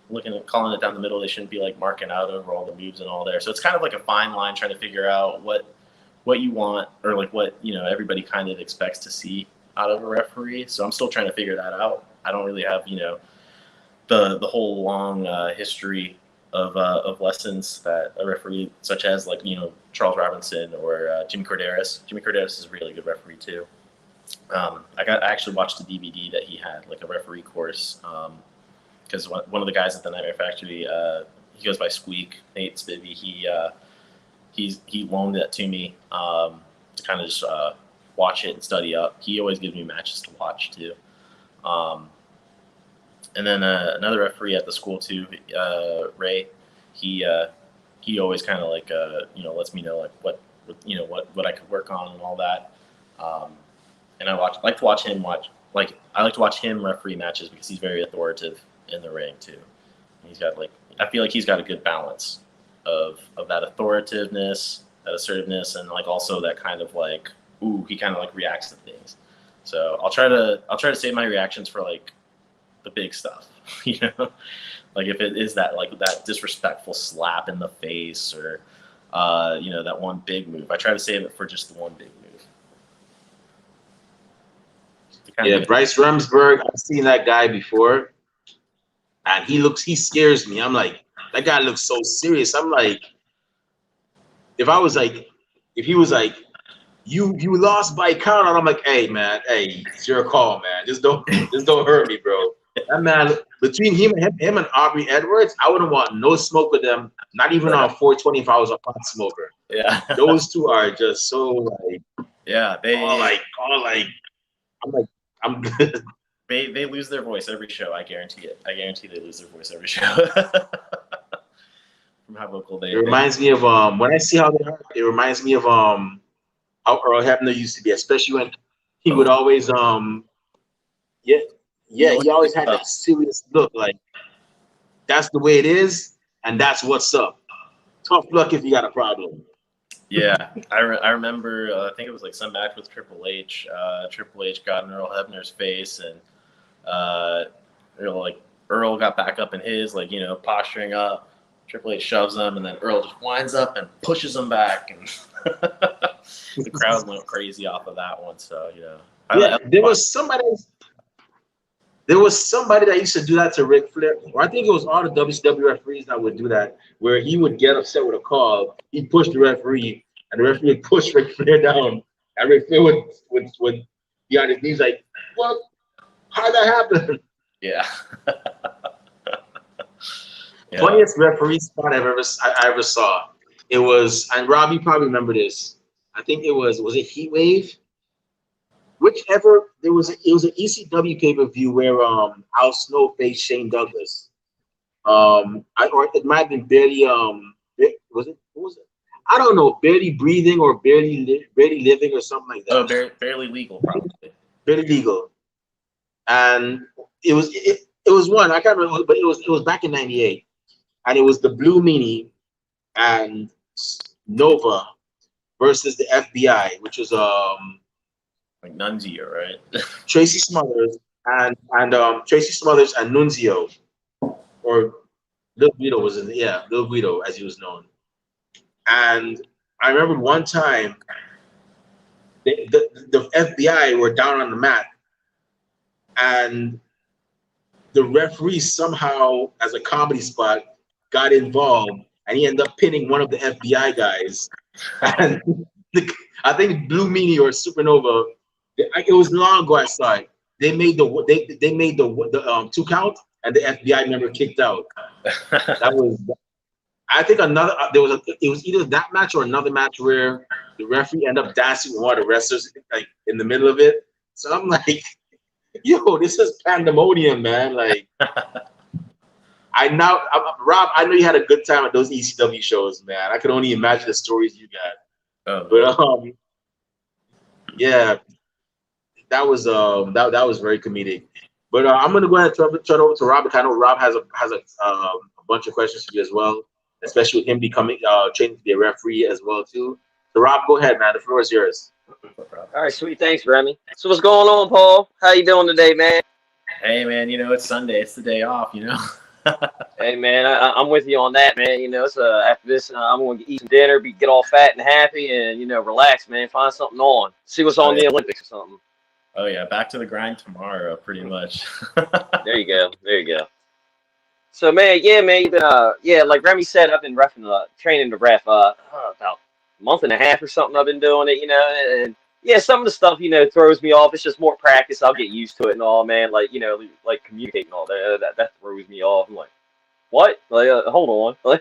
looking at calling it down the middle. They shouldn't be like marking out over all the moves and all there. So it's kind of like a fine line trying to figure out what you want or like what everybody kind of expects to see out of a referee. So I'm still trying to figure that out. I don't really have the whole long history of lessons that a referee such as like Charles Robinson or Jimmy Corderas. Jimmy Corderas is a really good referee too. I actually watched the DVD that he had, like a referee course, because one of the guys at the Nightmare Factory, he goes by Squeak, Nate Spivey. He loaned that to me to kind of just watch it and study up. He always gives me matches to watch too. And then another referee at the school too, Ray. He always kind of like lets me know like what I could work on and all that. And I like to watch him referee matches because he's very authoritative in the ring too. And he's got I feel like he's got a good balance of that authoritativeness, that assertiveness, and like also that kind of like he kind of like reacts to things. So I'll try to save my reactions for like the big stuff, like if it is that like that disrespectful slap in the face or that one big move. I try to save it for just the one big move. Yeah, Bryce Remsburg, I've seen that guy before, and he scares me. I'm like, that guy looks so serious. I'm like, if he was like, you lost by count, and I'm like, hey man, hey, it's your call, man. Just don't hurt me, bro. That man, between him and Aubrey Edwards, I wouldn't want no smoke with them. Not even on 420 if I was a pot smoker. Yeah, those two are just so like, yeah, I'm like. I'm good. They lose their voice every show. I guarantee it. I guarantee they lose their voice every show. From how vocal they. It reminds me of when I see how they are. It reminds me of how Earl Hebner used to be, especially when he would always he always had that serious look, like that's the way it is, and that's what's up. Tough luck if you got a problem. Yeah, I remember. I think it was like some match with Triple H. Triple H got in Earl Hebner's face, and Earl got back up in his, posturing up. Triple H shoves him, and then Earl just winds up and pushes him back, and the crowd went crazy off of that one. So there was somebody that used to do that to Ric Flair. Or I think it was all the WCW referees that would do that, where he would get upset with a call, he'd push the referee, and the referee would push Ric Flair down, and Ric Flair would be on his knees like, "What? How'd that happen?" Yeah. Yeah. Funniest referee spot I ever saw. It was, and Rob, you probably remember this. I think it was it Heat Wave? Whichever, it was an ECW pay-per-view where Al Snow faced Shane Douglas. Or it might have been barely what was it? I don't know, barely breathing or barely living or something like that. Oh, barely legal, probably. Barely legal. And it was one, I can't remember, but it was back in '98. And it was the Blue Meanie and Nova versus the FBI, which was like Nunzio, right? Tracy Smothers and Nunzio, or Lil Guido was Lil Guido as he was known. And I remember one time the FBI were down on the mat, and the referee somehow, as a comedy spot, got involved, and he ended up pinning one of the FBI guys. And I think Blue Meanie or Supernova, it was long ago I saw it. They made the 2 count, and the FBI member kicked out. That was, I think it was either that match or another match where the referee ended up dancing with one of the wrestlers like in the middle of it. So I'm like, Yo, this is pandemonium, man. Like, Rob, I know you had a good time at those ECW shows, man. I can only imagine the stories you got. Oh, But yeah, that was that was very comedic. But I'm gonna go ahead and turn over to Rob, because I know Rob has a bunch of questions for you as well, especially with him becoming training to be a referee as well too. So Rob, go ahead, man. The floor is yours. All right, sweet. Thanks, Remy. So what's going on, Paul? How you doing today, man? Hey, man, it's Sunday. It's the day off, Hey, man, I'm with you on that, man. It's after this, I'm going to eat some dinner, get all fat and happy, and relax, man. Find something on. See what's on the Olympics or something. Oh yeah, back to the grind tomorrow, pretty much. There you go. There you go. So, man, yeah, man, like Remy said, I've been training to ref about a month and a half or something. I've been doing it, and yeah, some of the stuff, throws me off. It's just more practice. I'll get used to it and all, man. Like, like communicating all that throws me off. I'm like, what? Like, hold on.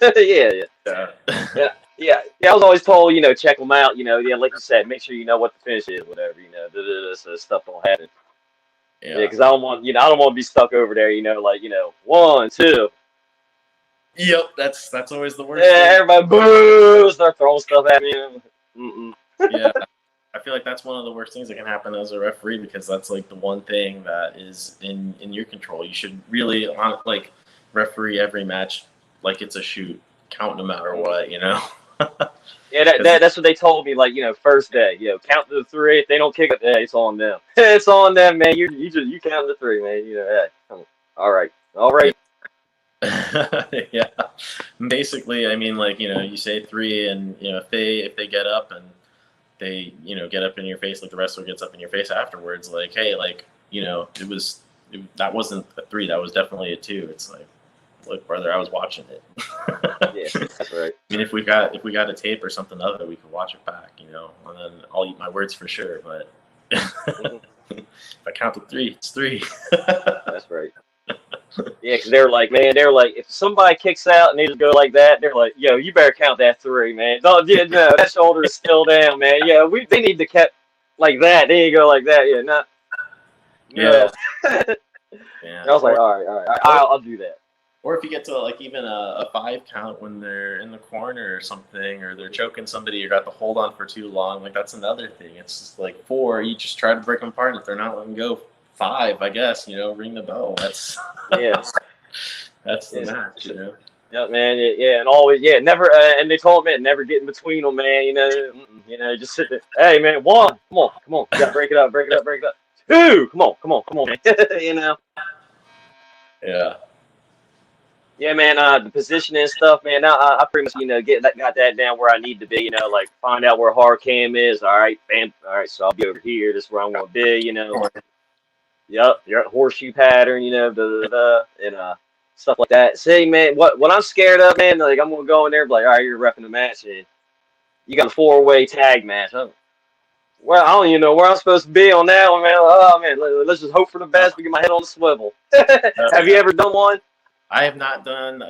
Yeah. I was always told, check them out. Like you said, make sure you know what the finish is, whatever. So stuff don't happen. Yeah, because I don't want, I don't want to be stuck over there. Like, 1, 2. Yep, that's always the worst. Yeah, everybody boo, start throwing stuff at me. Yeah, I feel like that's one of the worst things that can happen as a referee, because that's like the one thing that is in your control. You should really like referee every match like it's a shoot, count no matter what. Yeah, that's what they told me. Like, first day, count to 3. If they don't kick it, hey, it's on them. It's on them, man. You count to 3, man. Hey, all right. Yeah, basically, I mean, like, you say 3, and if they get up and they get up in your face, like the wrestler gets up in your face afterwards, like, hey, like, that wasn't a 3, that was definitely a 2. It's like, look, brother, I was watching it. Yeah, that's right. I mean, if we got a tape or something other, we could watch it back, and then I'll eat my words for sure. But if I count to 3, it's 3. That's right. Yeah, because they're like, if somebody kicks out and they just go like that, they're like, yo, you better count that 3, man. No, that shoulder is still down, man. Yeah, they need to keep like that. They need to go like that. Yeah, not. Yeah. Yeah. I was like, all right, I'll do that. Or if you get to like even a 5 count when they're in the corner or something, or they're choking somebody, you got the hold on for too long. Like, that's another thing. It's just like 4, you just try to break them apart. And if they're not letting go, 5, I guess, ring the bell. That's that's the match, Yeah, man. Yeah, and always, never. And they told me never get in between them, man. Just sit there. Hey, man, 1, come on. You gotta break it up. 2, come on, man. Yeah. Yeah, man. The positioning and stuff, man. Now I pretty much, got that down where I need to be. Like, find out where hard cam is. All right, bam. All right, so I'll be over here. This is where I'm gonna be. Yep, you're at horseshoe pattern. And stuff like that. See, man, what I'm scared of, man. Like, I'm gonna go in there, and be like, all right, you're repping the match, and you got a 4-way tag match. Well, I don't even know where I'm supposed to be on that one, man. Oh man, let's just hope for the best. We get my head on the swivel. Have you ever done one? I have not done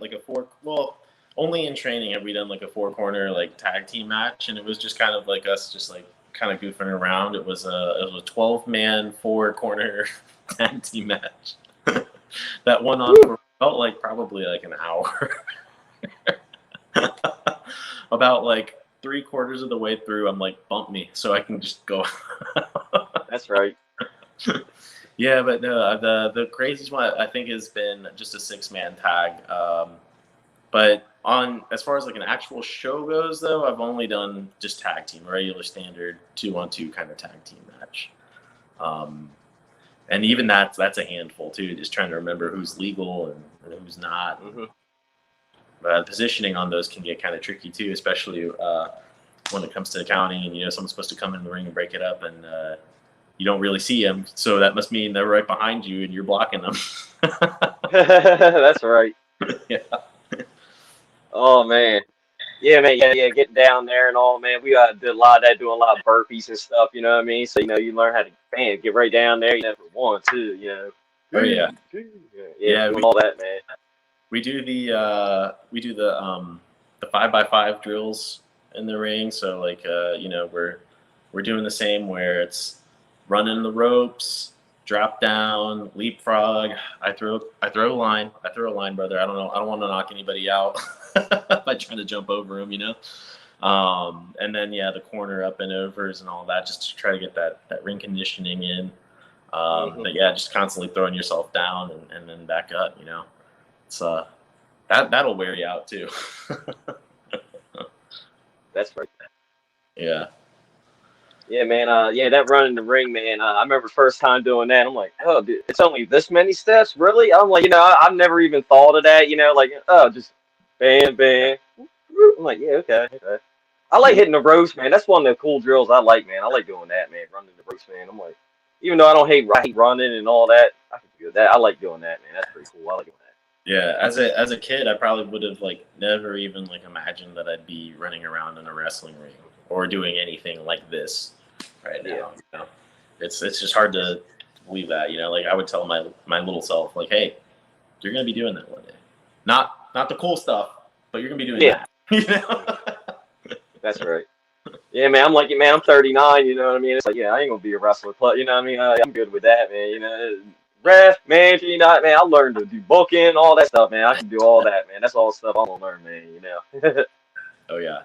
like a 4. Well, only in training have we done like a 4-corner like tag team match, and it was just kind of like us just like kind of goofing around. It was a 12-man 4-corner tag team match that went on for felt like probably like an hour. About like 3/4 of the way through, I'm like, bump me so I can just go. That's right. Yeah, but no, the craziest one I think has been just a 6-man tag. But as far as like an actual show goes, though, I've only done just tag team, regular standard 2-on-2 kind of tag team match. And even that's a handful too, just trying to remember who's legal and who's not. Mm-hmm. But positioning on those can get kind of tricky too, especially when it comes to counting and someone's supposed to come in the ring and break it up, and you don't really see them, so that must mean they're right behind you and you're blocking them. That's right. Yeah. Oh man. Yeah, man. Yeah. Getting down there and all, man. We did a lot of that, doing a lot of burpees and stuff. You know what I mean? So you learn how to get right down there. For 1, 2. Oh yeah. Yeah. All that, man. We do the 5x5 drills in the ring. So like we're doing the same where it's running the ropes, drop down, leapfrog. I throw a line. I throw a line, brother. I don't know. I don't want to knock anybody out by trying to jump over them, And then the corner up and overs and all that, just to try to get that ring conditioning in. But just constantly throwing yourself down and then back up. It's that'll wear you out too. That's right. Yeah. Yeah, man. That run in the ring, man. I remember first time doing that. I'm like, oh, dude, it's only this many steps, really? I'm like, I've never even thought of that. Just bam, bam. I'm like, yeah, okay. I like hitting the ropes, man. That's one of the cool drills I like, man. I like doing that, man. Running the ropes, man. I'm like, even though I hate running and all that, I can do that. I like doing that, man. That's pretty cool. I like doing that. Yeah, as a kid, I probably would have never even imagined that I'd be running around in a wrestling ring or doing anything like this right now. It's just hard to believe that. I would tell my little self, hey, you're gonna be doing that one day. Not the cool stuff, but you're gonna be doing that. That's right. Yeah, man. I'm like, man, I'm 39. You know what I mean? It's like, I ain't gonna be a wrestler. You know what I mean? I'm good with that, man. Ref, manager, man. I learned to do booking, all that stuff, man. I can do all that, man. That's all the stuff I'm gonna learn, man. Oh yeah.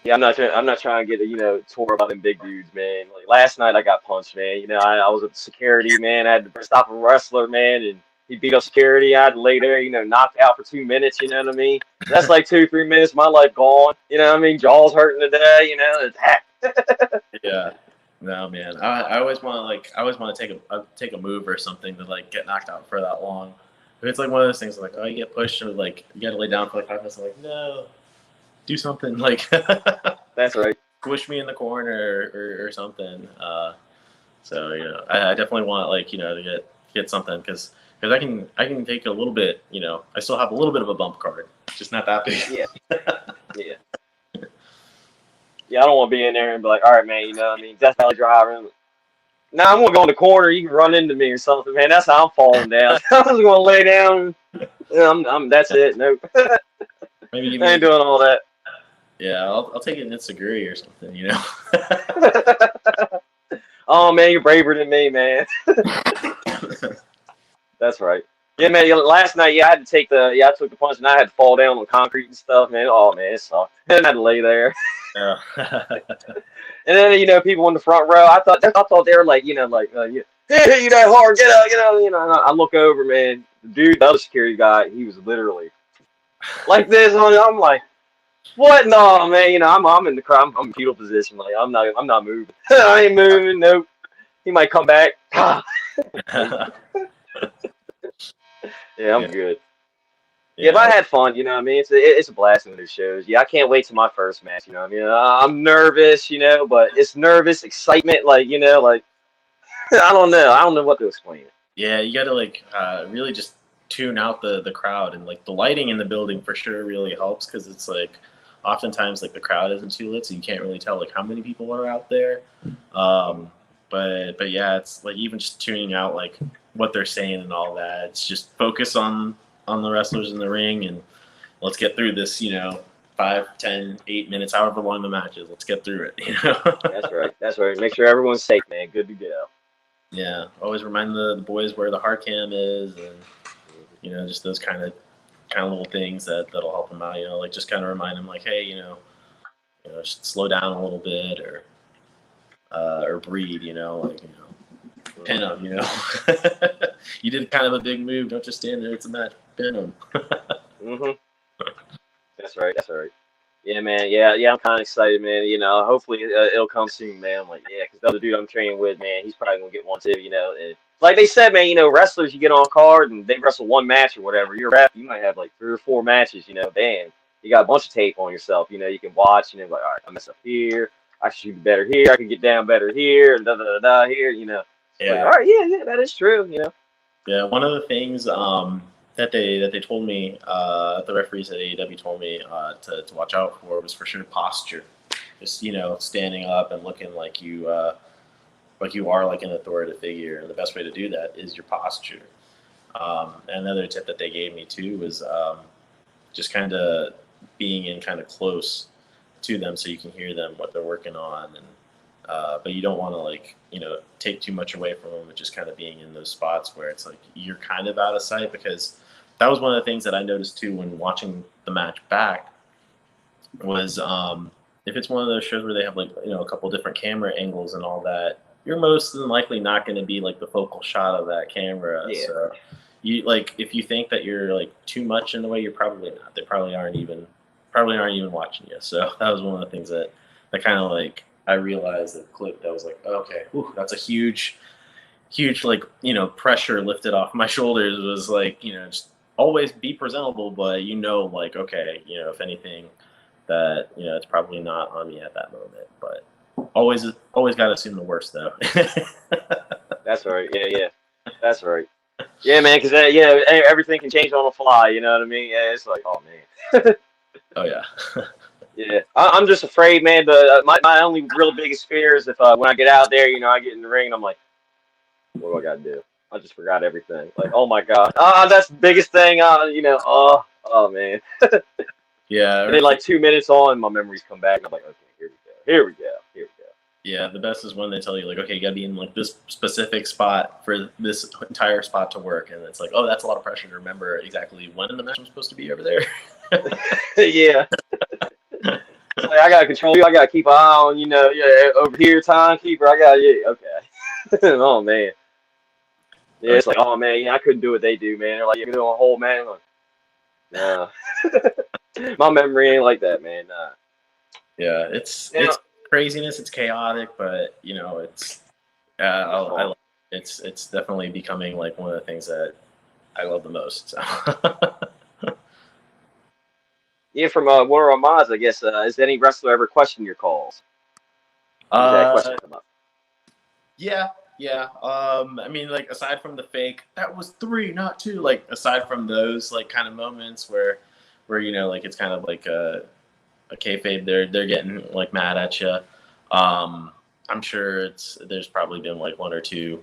Yeah, I'm not trying to get a tour about them big dudes, man. Like last night, I got punched, man. I was with security, man. I had to stop a wrestler, man, and he beat up security. I had to lay there, knocked out for 2 minutes. You know what I mean? That's like 2-3 minutes, my life gone. You know what I mean? Jaws hurting today. Yeah. No, man. I always want to take a move or something to get knocked out for that long. If it's one of those things you get pushed or you got to lay down for 5 minutes. I'm like, no, do something That's right. Push me in the corner or something. So I definitely want to get something because I can take a little bit. I still have a little bit of a bump card, just not that big. Yeah. Yeah, I don't want to be in there and be like, all right, man, Death Valley driver. Nah, I'm going to go in the corner. You can run into me or something, man. That's how I'm falling down. I'm just going to lay down. That's it. Nope. Maybe I ain't doing all that. Yeah, I'll take it in Itsuguri or something, Oh, man, you're braver than me, man. That's right. Yeah, man. Last night, I had to take I took the punch and I had to fall down on concrete and stuff, man. Oh, man, it sucked. And I had to lay there. Yeah. And then people in the front row, I thought they were hit you that hard, get up, and I look over, man, the other security guy, he was literally like this. I'm like, what? No, man, I'm in the crowd, I'm in fetal position, I'm not moving. I ain't moving, nope. He might come back. Yeah, I'm good. Yeah, but I had fun, it's a blast in these shows. Yeah, I can't wait till my first match, I'm nervous, but it's nervous excitement, I don't know. I don't know what to explain it. Yeah, you gotta really just tune out the crowd, and the lighting in the building for sure really helps because it's oftentimes the crowd isn't too lit, so you can't really tell how many people are out there. But yeah, it's even just tuning out what they're saying and all that. It's just focus on the wrestlers in the ring and let's get through this, 5, 10, 8 minutes, however long the match is. Let's get through it. That's right. Make sure everyone's safe, man. Good to go. Yeah, always remind the boys where the hard cam is, and just those kind of little things that'll help them out. Just kind of remind them, hey, just slow down a little bit, or breathe, pin them, you did kind of a big move. Don't just stand there. It's a match. Pin them. That's right. Yeah, man. Yeah. I'm kind of excited, man. Hopefully it'll come soon, man. I'm because the other dude I'm training with, man, he's probably gonna get one too. And like they said, man, wrestlers, you get on card and they wrestle one match or whatever. You're a ref, you might have 3 or 4 matches. Damn, you got a bunch of tape on yourself. You can watch. All right, I mess up here. I should shoot better here. I can get down better here. And here. Yeah. All right. Yeah, that is true. Yeah, one of the things that they told me, the referees at AEW told me to watch out for was for sure posture. Just standing up and looking like you are an authoritative figure. And the best way to do that is your posture. And another tip that they gave me too was just kind of being in kind of close to them so you can hear them what they're working on, and but you don't want to like take too much away from them, with just kind of being in those spots where it's like you're kind of out of sight. Because that was one of the things that I noticed too when watching the match back was if it's one of those shows where they have like a couple different camera angles and all that, you're most than likely not going to be like the focal shot of that camera. Yeah. So you like if you think that you're like too much in the way, you're probably not. They probably aren't even watching you. So that was one of the things that kind of like I realized that clip that was like, okay, whew, that's a huge like pressure lifted off my shoulders. Was like just always be presentable, but like okay, if anything that it's probably not on me at that moment, but always got to assume the worst though. That's right. Yeah, that's right. Yeah, man, because everything can change on the fly. You know what I mean? Yeah, it's like, oh man. Oh yeah. Yeah, I'm just afraid, man. My only real biggest fear is if when I get out there, I get in the ring and I'm like, what do I gotta do? I just forgot everything. Like, oh my god, that's the biggest thing. Oh man. Yeah. And then like 2 minutes on, my memories come back. And I'm like, okay, here we go. Yeah, the best is when they tell you like, okay, you gotta be in like this specific spot for this entire spot to work, and it's like, oh, that's a lot of pressure to remember exactly when in the match I'm supposed to be over there. Yeah. Like, I gotta control you. I gotta keep an eye on, over here, timekeeper. Okay. Oh man. Yeah, it's like, oh man, I couldn't do what they do, man. They're like, you're doing a whole man. Like, nah. My memory ain't like that, man. Nah. Yeah, it's craziness. It's chaotic, but it's it's definitely becoming like one of the things that I love the most. So. Yeah, from one of our mods, I guess. Has any wrestler ever questioned your calls? That question come up? Yeah. I mean, like aside from the fake, that was 3, not 2. Like aside from those like kind of moments where like it's kind of like a kayfabe, they're getting like mad at you. I'm sure there's probably been like 1 or 2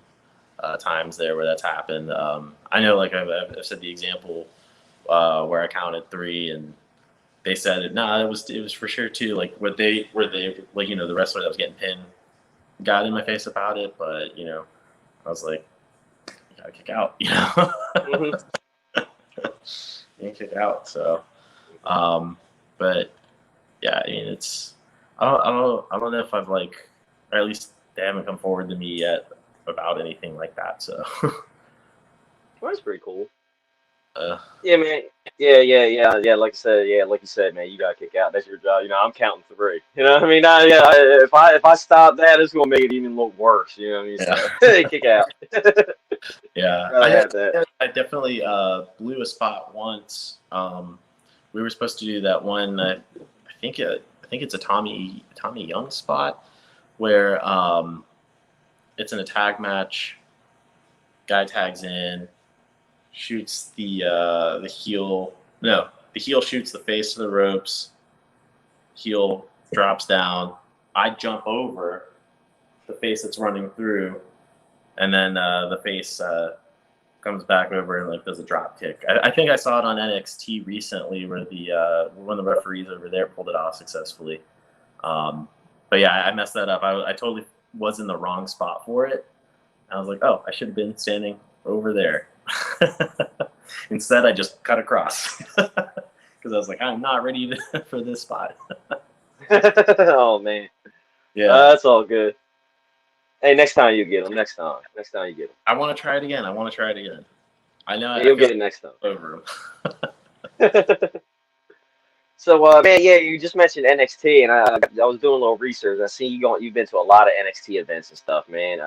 times there where that's happened. I know, like I've said the example where I counted 3 and they said it. Nah, it was for sure 2. Like where they like the wrestler that was getting pinned got in my face about it, but I was like, you gotta kick out, Mm-hmm. you kick out. So, but yeah, I mean, I don't know if I've like, or at least they haven't come forward to me yet about anything like that. So, Well, that's pretty cool. Yeah, man. Yeah. Like you said, man, you gotta kick out. That's your job. I'm counting 3. You know what I mean? If I stop that, it's gonna make it even look worse. You know what I mean? So, kick out. Yeah, I definitely blew a spot once. We were supposed to do that one. I think it's a Tommy Young spot where it's in a tag match. Guy tags in, shoots the heel. No, the heel shoots the face to the ropes. Heel drops down. I jump over the face that's running through, and then the face comes back over and like does a drop kick. I think I saw it on NXT recently where one of the referees over there pulled it off successfully. But yeah, I messed that up. I totally was in the wrong spot for it. I was like, oh, I should have been standing over there. Instead, I just cut across because I was like, I'm not ready for this spot. Oh man. Yeah, that's all good. Hey, next time you get them. Next time you get them. I want to try it again. I know you'll get it next time. Over them. So, man, yeah, you just mentioned NXT, and I was doing a little research. I see you've been to a lot of NXT events and stuff, man.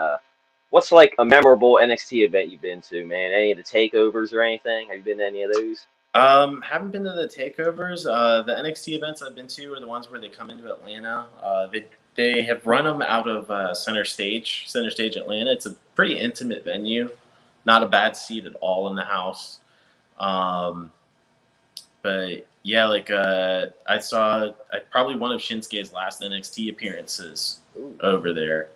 What's like a memorable NXT event you've been to, man? Any of the takeovers or anything? Have you been to any of those? Haven't been to the takeovers. The NXT events I've been to are the ones where they come into Atlanta. They have run them out of Center Stage Atlanta. It's a pretty intimate venue, not a bad seat at all in the house. But yeah, like I saw probably one of Shinsuke's last NXT appearances over there.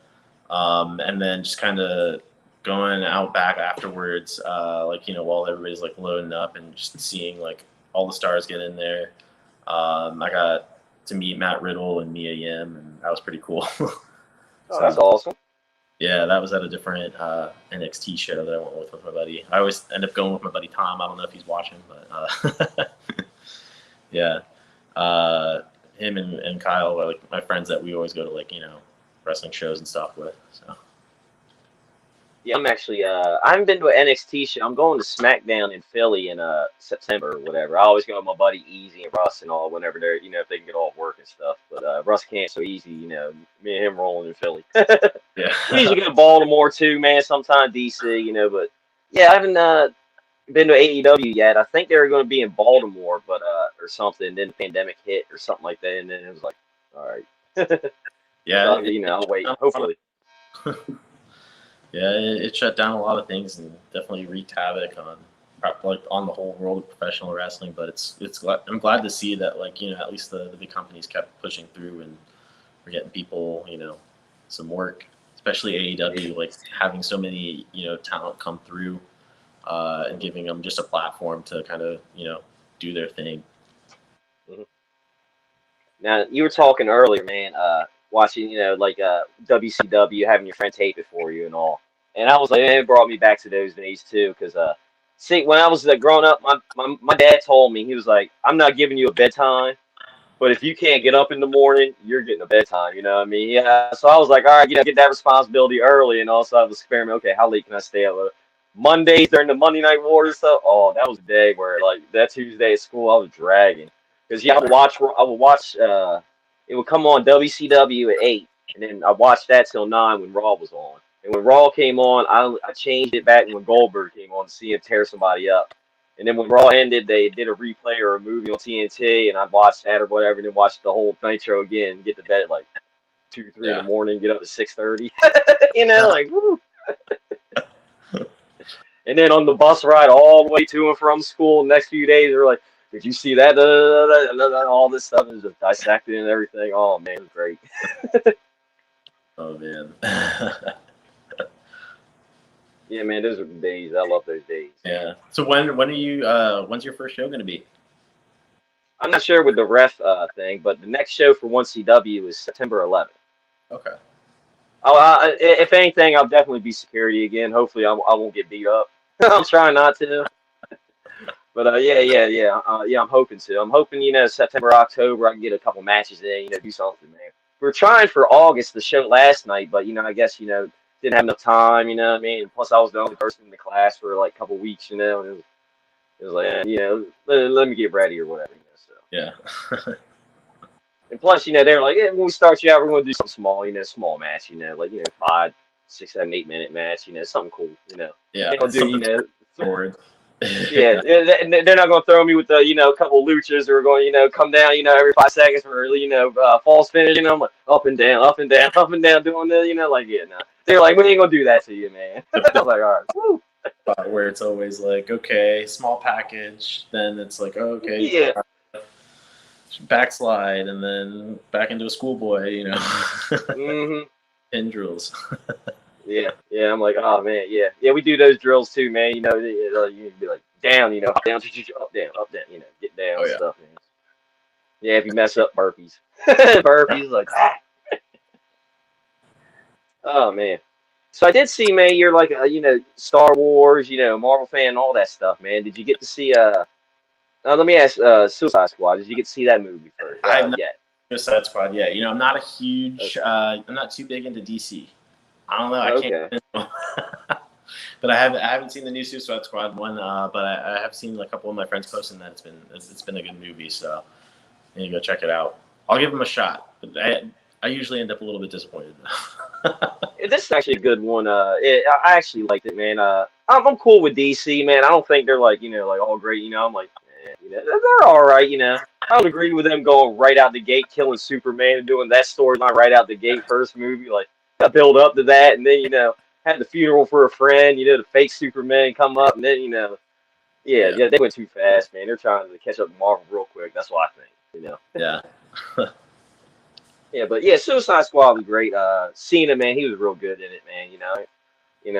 And then just kind of going out back afterwards, while everybody's like loading up and just seeing like all the stars get in there. I got to meet Matt Riddle and Mia Yim, and that was pretty cool. Oh, that's awesome. Yeah, that was at a different NXT show that I went with my buddy. I always end up going with my buddy Tom. I don't know if he's watching, but yeah, him and Kyle are like my friends that we always go to, like, wrestling shows and stuff with. So Yeah, I'm actually I haven't been to an NXT show. I'm going to SmackDown in Philly in September or whatever. I always go with my buddy Easy and Russ and all whenever they're if they can get off work and stuff. But Russ can't, so Easy, me and him rolling in Philly. yeah, We usually go to Baltimore too, man. Sometimes DC, but yeah, I haven't been to AEW yet. I think they were going to be in Baltimore, but or something. Then the pandemic hit or something like that, and then it was like, all right, yeah, so, I'll wait. Hopefully. Yeah, it shut down a lot of things and definitely wreaked havoc on the whole world of professional wrestling. But I'm glad to see that, like, at least the big companies kept pushing through and we're getting people some work, especially AEW, like having so many talent come through and giving them just a platform to kind of do their thing. Mm-hmm. Now, you were talking earlier, man, watching, like WCW, having your friend tape it for you and all. And I was like, it brought me back to those days too, because see, when I was growing up, my dad told me, he was like, I'm not giving you a bedtime, but if you can't get up in the morning, you're getting a bedtime, you know what I mean? Yeah, so I was like, all right, get that responsibility early, and also I was experimenting, okay, how late can I stay up? Mondays during the Monday Night Wars and stuff, oh, that was a day where, like, that Tuesday at school, I was dragging. Because, yeah, I would watch, it would come on WCW at 8, and then I watched that till 9 when Raw was on. And when Raw came on, I changed it back when Goldberg came on to see him tear somebody up. And then when Raw ended, they did a replay or a movie on TNT, and I watched that or whatever, and then watched the whole Nitro again, get to bed at like 2, 3 in the morning, get up at 6:30. Like, woo. And then on the bus ride all the way to and from school, the next few days, they're like, did you see that? All this stuff is just dissected and everything. Oh, man, it was great. Oh, man. Yeah, man, those are the days. I love those days. Yeah. So when are you? When's your first show going to be? I'm not sure with the ref thing, but the next show for 1CW is September 11th. Okay. If anything, I'll definitely be security again. Hopefully, I won't get beat up. I'm trying not to. But yeah. I'm hoping to. I'm hoping September, October, I can get a couple matches in. Do something, man. We were trying for August, the show last night, but I guess didn't have enough time. You know what I mean? Plus, I was the only person in the class for like a couple weeks. And it was like let me get ready or whatever. So yeah. And plus, they were like, when we start you out, we're going to do something small. Small match. Like 5, 6, 7, 8 minute match. Something cool. Yeah. They don't do forward. Yeah, they're not going to throw me with a couple luchas who are going come down every 5 seconds for false finish. I'm like up and down, up and down, up and down, doing the like no. They're like, we ain't gonna do that to you, man. I was like, all right, woo. Where it's always like, okay, small package, then it's like, okay, yeah, backslide, and then back into a schoolboy, mm-hmm. Pin drills. Yeah, I'm like, oh man, yeah, we do those drills too, man. You be like down, up, down, up, down, get down stuff, man. Yeah, if you mess up burpees, like, ah. Oh man. So I did see, man, you're like a Star Wars, Marvel fan, all that stuff, man. Did you get to see let me ask, Suicide Squad? Did you get to see that movie first? Yet. Suicide Squad, yeah. I'm not a huge, I'm not too big into DC. I don't know. I can't. But I haven't seen the new Suicide Squad one. But I have seen a couple of my friends posting that it's been a good movie. So I need to go check it out. I'll give them a shot. But I usually end up a little bit disappointed. This is actually a good one. I actually liked it, man. I'm cool with DC, man. I don't think they're like all great. I'm like, they're all right. I don't agree with them going right out the gate, killing Superman and doing that storyline right out the gate, first movie. Like, build up to that, and then had the funeral for a friend. The fake Superman come up, and then yeah, they went too fast, man. They're trying to catch up to Marvel real quick. That's what I think. Yeah. Yeah, but yeah, Suicide Squad was great. Cena, man, he was real good in it, man.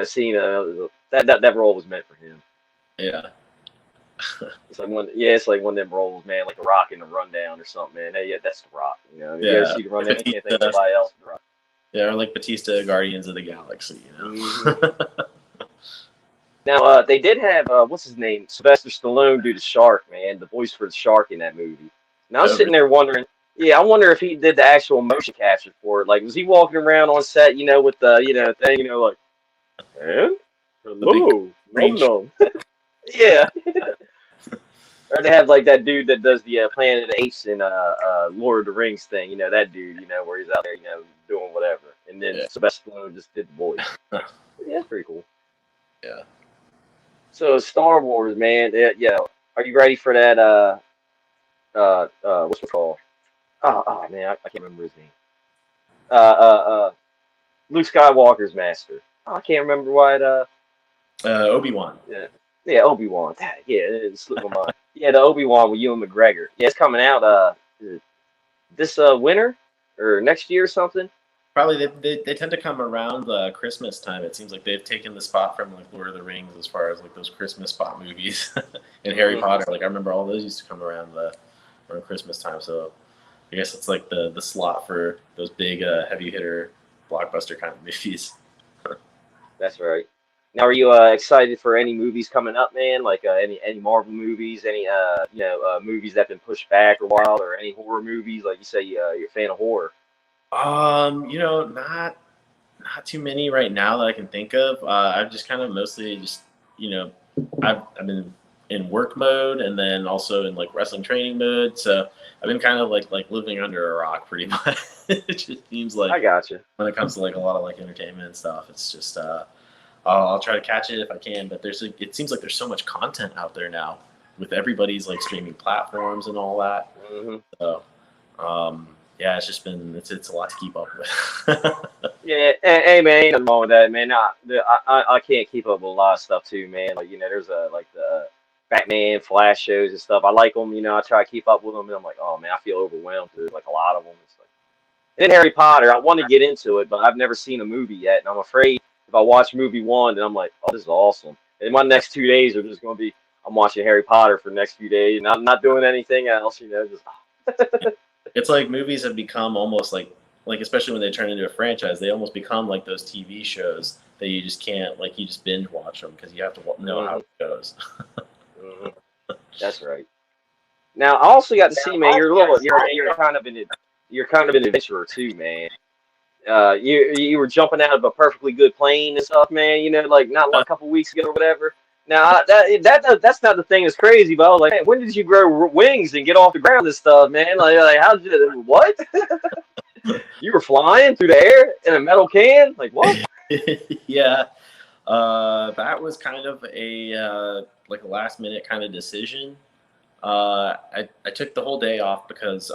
Cena, that role was meant for him. Yeah. It's like one of them roles, man, like The Rock in The Rundown or something, man. Yeah, that's The Rock. You ever see The Rundown? I can't think of anybody else. The Rock. Yeah, or like Batista, Guardians of the Galaxy, Now, they did have what's his name, Sylvester Stallone, do the Shark, man, the voice for the Shark in that movie. Now I'm Oh, sitting there wondering, yeah, I wonder if he did the actual motion capture for it. Like, was he walking around on set, with the, thing, like, and the big hello, green no, yeah. Or they have like that dude that does the Planet of the Apes in Lord of the Rings thing, that dude, where he's out there, doing whatever. And then Yeah. Sylvester Stallone just did the voice. Yeah, that's pretty cool. Yeah. So Star Wars, man, yeah. Are you ready for that? What's it called? Oh man, I can't remember his name. Luke Skywalker's master. Oh, I can't remember why it. Obi-Wan. Yeah, Obi-Wan. Yeah, it slipped my mind. Yeah, the Obi-Wan with Ewan McGregor. Yeah, it's coming out this winter or next year or something. Probably they tend to come around Christmas time. It seems like they've taken the spot from like Lord of the Rings as far as like those Christmas spot movies and Harry Potter. Like I remember all those used to come around Christmas time. So I guess it's like the slot for those big heavy hitter blockbuster kind of movies. That's right. Now, are you excited for any movies coming up, man? Like any Marvel movies, any movies that've been pushed back a while, or any horror movies? Like you say, you're a fan of horror. Not too many right now that I can think of. I've just kind of mostly just I've been in work mode and then also in like wrestling training mode. So I've been kind of like living under a rock pretty much. It just seems like I gotcha. when it comes to like a lot of like entertainment and stuff, it's just I'll try to catch it if I can. But it seems like there's so much content out there now with everybody's like streaming platforms and all that. Mm-hmm. So yeah, it's just been it's a lot to keep up with. Yeah, hey man, ain't nothing wrong with that, man. I can't keep up with a lot of stuff too, man. Like there's like the Batman, Flash shows and stuff. I like them, I try to keep up with them, and I'm like, oh man, I feel overwhelmed. There's like a lot of them. It's like, and then Harry Potter, I want to get into it, but I've never seen a movie yet, and I'm afraid if I watch movie one, then I'm like, oh, this is awesome. And my next 2 days are just gonna be I'm watching Harry Potter for the next few days, and I'm not doing anything else, just. It's like movies have become almost like especially when they turn into a franchise, they almost become like those TV shows that you just can't you just binge watch them because you have to know how it goes. That's right. Now I also got to see, man. You're kind of an adventurer too, man. You were jumping out of a perfectly good plane and stuff, man. Like not like a couple weeks ago or whatever. Now that's not the thing that's crazy, but I was like, man, when did you grow wings and get off the ground and stuff, man? Like how did you what? You were flying through the air in a metal can? Like what? Yeah, that was kind of a like a last minute kind of decision. I took the whole day off because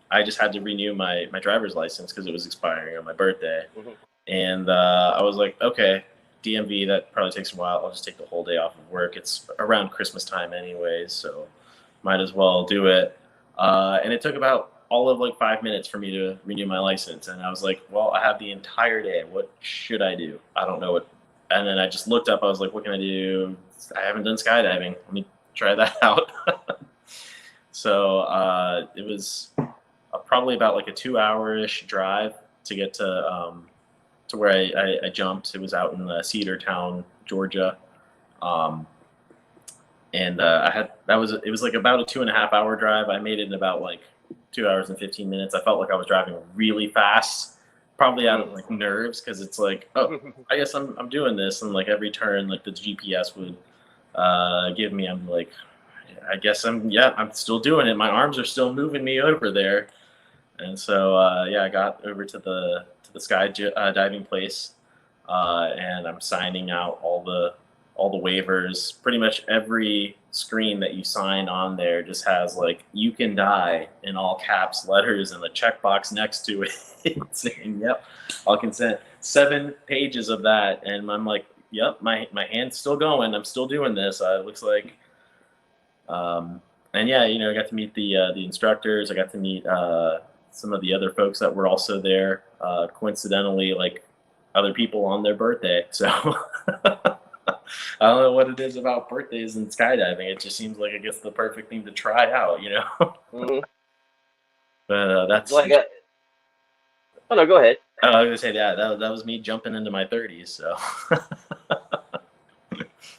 I just had to renew my driver's license because it was expiring on my birthday, and I was like, okay. DMV, that probably takes a while. I'll just take the whole day off of work. It's around Christmas time anyways, so might as well do it. And it took about all of like 5 minutes for me to renew my license. And I was like, well, I have the entire day. What should I do? I don't know what. And then I just looked up. I was like, what can I do? I haven't done skydiving. Let me try that out. So it was probably about like a 2-hour-ish drive to get to where I jumped. It was out in Cedartown, Georgia, and it was like about a 2.5-hour drive. I made it in about like 2 hours and 15 minutes. I felt like I was driving really fast, probably out of like nerves because it's like, oh, I guess I'm doing this, and like every turn, like the GPS would give me, I'm like, I guess I'm still doing it. My arms are still moving me over there, and so I got over to the sky diving place, and I'm signing out all the waivers. Pretty much every screen that you sign on there just has like "you can die" in all caps letters and the checkbox next to it saying "yep, I'll consent." 7 pages of that, and I'm like, "Yep, my hand's still going. I'm still doing this." It looks like, and yeah, I got to meet the instructors. I got to meet some of the other folks that were also there, coincidentally, like other people on their birthday. So I don't know what it is about birthdays and skydiving. It just seems like I guess the perfect thing to try out, Mm-hmm. But that's like oh no, go ahead. I was gonna say that was me jumping into my 30s. So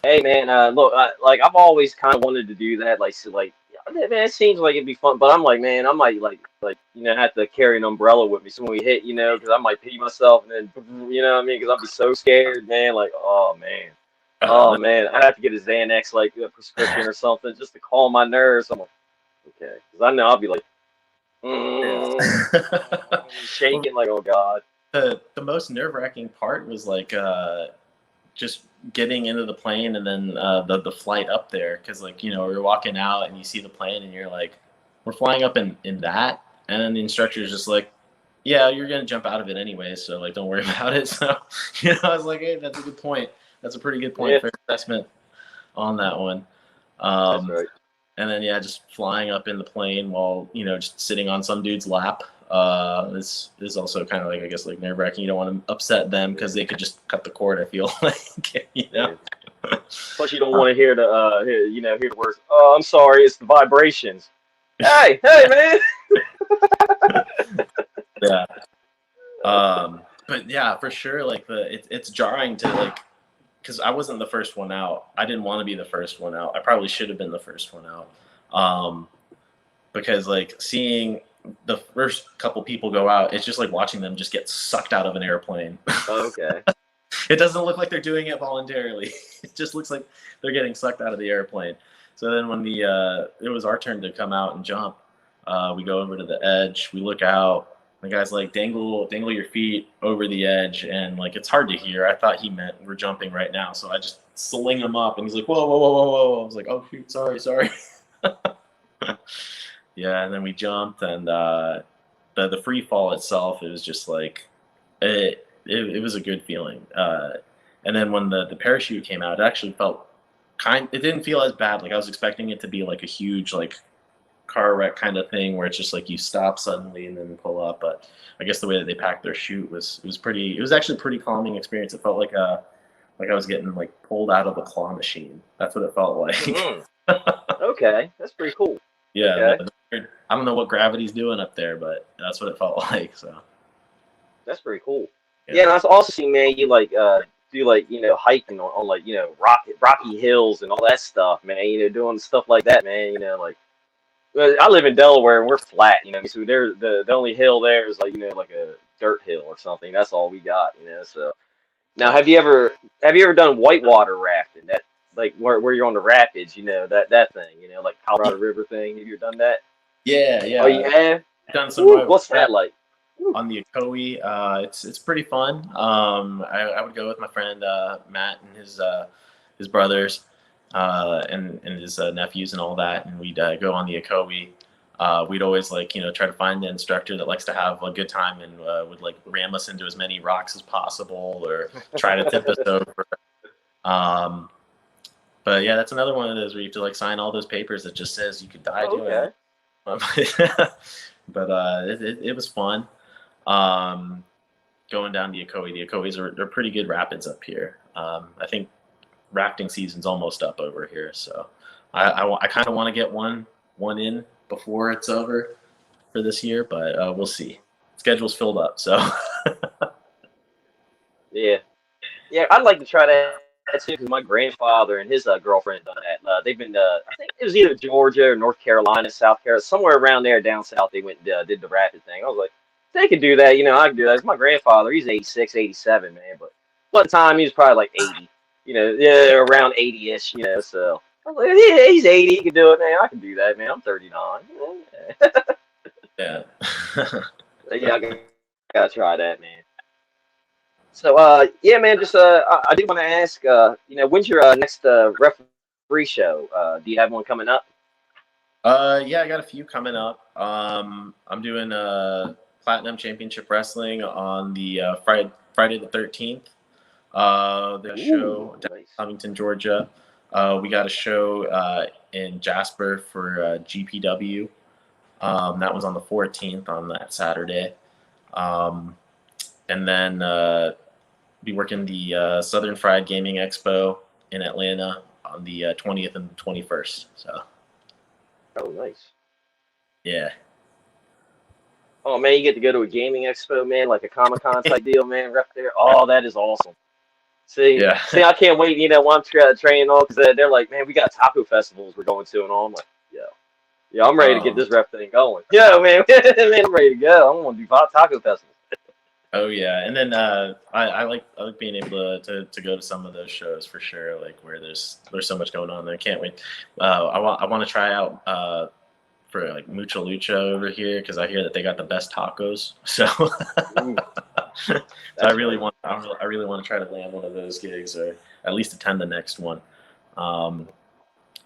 Hey man, look, like I've always kind of wanted to do that. Like, so, like, yeah, man, it seems like it'd be fun, but I'm like, man, I might like have to carry an umbrella with me so when we hit, because I might pee myself and then, you know what I mean? Because I'd be so scared, man. Like, oh man, I'd have to get a Xanax like a prescription or something just to calm my nerves. I'm like, okay, because I know I'll be like, Well, shaking, like, oh god. the most nerve-wracking part was like just getting into the plane and then the flight up there, because like we're walking out and you see the plane and you're like, we're flying up in that, and then the instructor is just like, yeah, you're gonna jump out of it anyway, so like don't worry about it. So I was like, hey, that's a good point. That's a pretty good point Yeah, for assessment on that one. that's Um, right. and then yeah, just flying up in the plane while just sitting on some dude's lap. Is also kind of like, I guess, like nerve wracking. You don't want to upset them because they could just cut the cord. I feel like Yeah. Plus, you don't want to hear hear the words. Oh, I'm sorry, it's the vibrations. Hey, man. Yeah. But yeah, for sure, like it's jarring to like, because I wasn't the first one out. I didn't want to be the first one out. I probably should have been the first one out. Because like seeing the first couple people go out, it's just like watching them just get sucked out of an airplane. Okay. It doesn't look like they're doing it voluntarily. It just looks like they're getting sucked out of the airplane. So then when it was our turn to come out and jump, we go over to the edge, we look out, the guy's like, dangle your feet over the edge, and like it's hard to hear. I thought he meant we're jumping right now, so I just sling him up, and he's like, whoa, whoa, whoa, whoa, whoa. I was like, oh shoot, sorry. Yeah, and then we jumped, and the free fall itself, it was just like it was a good feeling. And then when the parachute came out, it actually felt it didn't feel as bad. Like I was expecting it to be like a huge like car wreck kind of thing where it's just like you stop suddenly and then pull up. But I guess the way that they packed their chute was actually a pretty calming experience. It felt like I was getting like pulled out of a claw machine. That's what it felt like. Mm. Okay, that's pretty cool. Yeah, Okay. I don't know what gravity's doing up there, but that's what it felt like. So That's pretty cool. yeah. Yeah, and I've also seen, man, you like do like hiking on like rocky hills and all that stuff, man. Doing stuff like that, man. Like, well, I live in Delaware and we're flat, so there the only hill there is like like a dirt hill or something. That's all we got, So now, have you ever done whitewater rafting? That like where you're on the rapids, that thing, like Colorado River thing. Have you ever done that? Yeah, Oh, you have? I've done some Ooh, what's that like? on the Ocoee. It's pretty fun. I would go with my friend Matt and his brothers and his nephews and all that, and we'd go on the Ocoee. We'd always like try to find an instructor that likes to have a good time and would like ram us into as many rocks as possible or try to tip us over. But yeah, that's another one of those where you have to like sign all those papers that just says you could die doing it. But it was fun. Going down the Ocoee. The Ocoees are pretty good rapids up here. I think rafting season's almost up over here, so I kind of want to get one in before it's over for this year, but we'll see. Schedule's filled up, so Yeah, I'd like to try that too because my grandfather and his girlfriend done that. They've been, I think it was either Georgia or North Carolina, South Carolina, somewhere around there down south. They went and did the rapid thing. I was like, they could do that, I could do that. It's my grandfather. He's 86, 87, man, but one time he was probably like 80, yeah, around 80-ish, So I was like, yeah, he's 80, he can do it, man. I can do that, man. I'm 39. yeah. Yeah, I gotta try that, man. So, yeah, man, just I do want to ask, when's your next referee show? Do you have one coming up? Yeah, I got a few coming up. I'm doing Platinum Championship Wrestling on the Friday the 13th. The show down in Nice. Covington, Georgia. We got a show in Jasper for GPW. That was on the 14th on that Saturday. And then be working the Southern Fried Gaming Expo in Atlanta on the 20th and 21st. So, Oh, nice. yeah. Oh man, you get to go to a gaming expo, man, like a Comic-Con type deal, man, right there. Oh, that is awesome. See, Yeah. I can't wait. When I'm training all, because they're like, man, we got taco festivals we're going to and all. I'm like, yeah, I'm ready to get this rep thing going. Yeah, man, man, I'm ready to go. I'm gonna do taco festivals. Oh yeah, and then I like being able to go to some of those shows for sure. Like where there's so much going on there. I can't wait. I want to try out for like Mucha Lucha over here because I hear that they got the best tacos. So, so I really want to try to land one of those gigs or at least attend the next one. And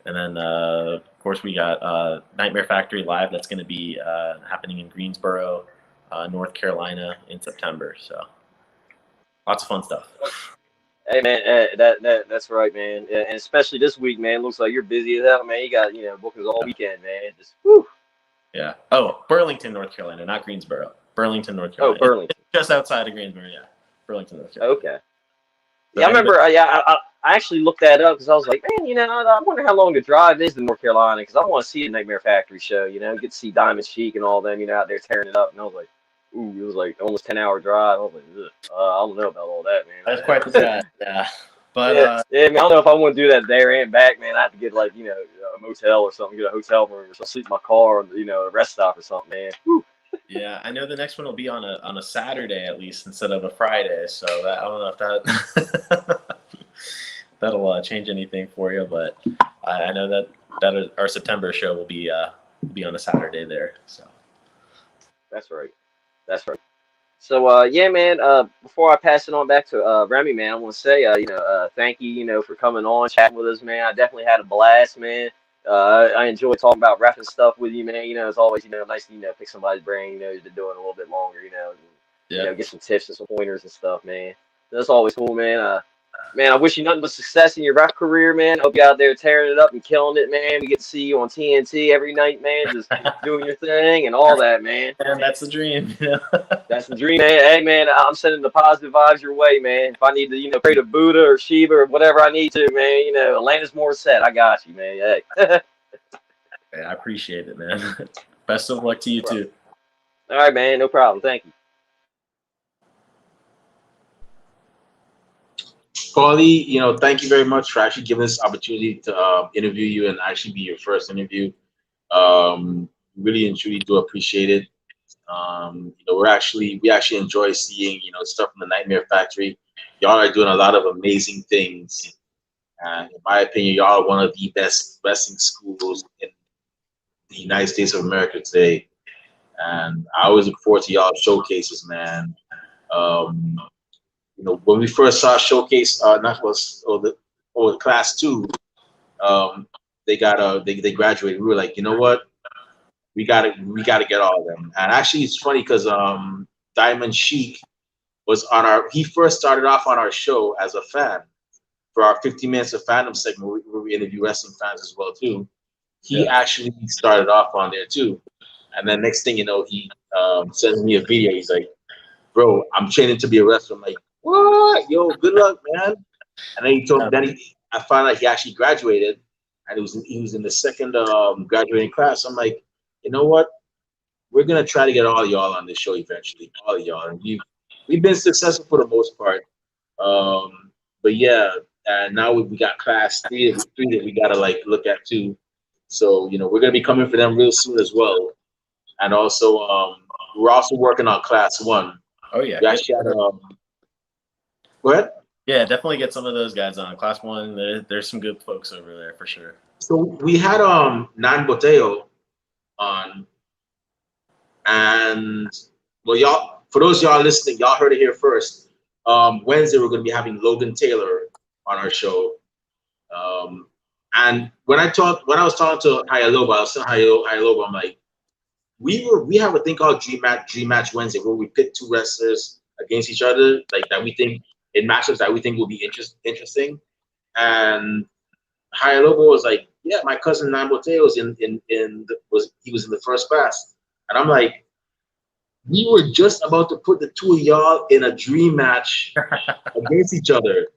then of course we got Nightmare Factory Live. That's going to be happening in Greensboro, North Carolina in September. So lots of fun stuff. Hey man, that's right, man. Yeah, and especially this week, man. Looks like you're busy as hell, man. You got bookings all weekend, man. Just whew. Yeah. Oh, Burlington, North Carolina, not Greensboro. Burlington, North Carolina. Oh, Burlington. It's just outside of Greensboro, yeah. Burlington, North Carolina. Okay. Yeah, I remember. I actually looked that up because I was like, man, I wonder how long the drive is to North Carolina because I want to see a Nightmare Factory show. Get to see Diamond Sheik and all them, out there tearing it up. And I was like, ooh, it was like almost 10-hour drive. I was like, I don't know about all that, man. That's quite the drive, yeah. But yeah, man, I don't know if I want to do that there and back, man. I have to get like a motel or something, get a hotel room or something, sleep in my car, or a rest stop or something, man. Whew. Yeah, I know the next one will be on a Saturday at least instead of a Friday. So I don't know if that that'll change anything for you, but I know that our September show will be on a Saturday there. So that's right. So yeah, man. Before I pass it on back to Remy, man, I want to say thank you, for coming on, chatting with us, man. I definitely had a blast, man. I enjoy talking about ref and stuff with you, man. It's always nice to pick somebody's brain, who's been doing it a little bit longer, and, get some tips and some pointers and stuff, man. That's always cool, man. Man, I wish you nothing but success in your ref career, man. Hope you out there tearing it up and killing it, man. We get to see you on TNT every night, man, just doing your thing and all that, man. And that's the dream. That's the dream, man. Hey, man, I'm sending the positive vibes your way, man. If I need to, pray to Buddha or Shiva or whatever I need to, man, Alanis Morissette, I got you, man. Hey. Hey, I appreciate it, man. Best of luck to you, too. All right, man. No problem. Thank you. Paulie, thank you very much for actually giving us this opportunity to interview you and actually be your first interview. Really and truly do appreciate it. We actually enjoy seeing, stuff from the Nightmare Factory. Y'all are doing a lot of amazing things. And in my opinion, y'all are one of the best wrestling schools in the United States of America today. And I always look forward to y'all showcases, man. When we first saw Showcase, the class 2, they graduated. We were like, you know what? We gotta get all of them. And actually, it's funny because Diamond Sheik was he first started off on our show as a fan for our 15 Minutes of Fandom segment where we interview wrestling fans as well too. He actually started off on there too. And then next thing you know, he sends me a video. He's like, bro, I'm training to be a wrestler. I'm like, what? Yo, good luck, man. And then I found out he actually graduated, and he was in the second graduating class. I'm like, you know what? We're gonna try to get all y'all on this show eventually, all of y'all. And we've been successful for the most part. But yeah, and now we got class 3 that we gotta look at too. So we're gonna be coming for them real soon as well. And also we're also working on class 1. Oh yeah. We actually had go ahead. Yeah, definitely get some of those guys on. Class 1, there's some good folks over there for sure. So we had Nan Boteo on, and well, for those y'all listening, y'all heard it here first. Wednesday we're going to be having Logan Taylor on our show. And when I was talking to Hayaloba, I was telling Hayaloba, I'm like, we have a thing called Dream Match Wednesday where we pit 2 wrestlers against each other, that we think in matchups that we think will be interesting. And Hayaloba was like, yeah, my cousin Nambote was he was in the first class. And I'm like, we were just about to put the 2 of y'all in a dream match against each other.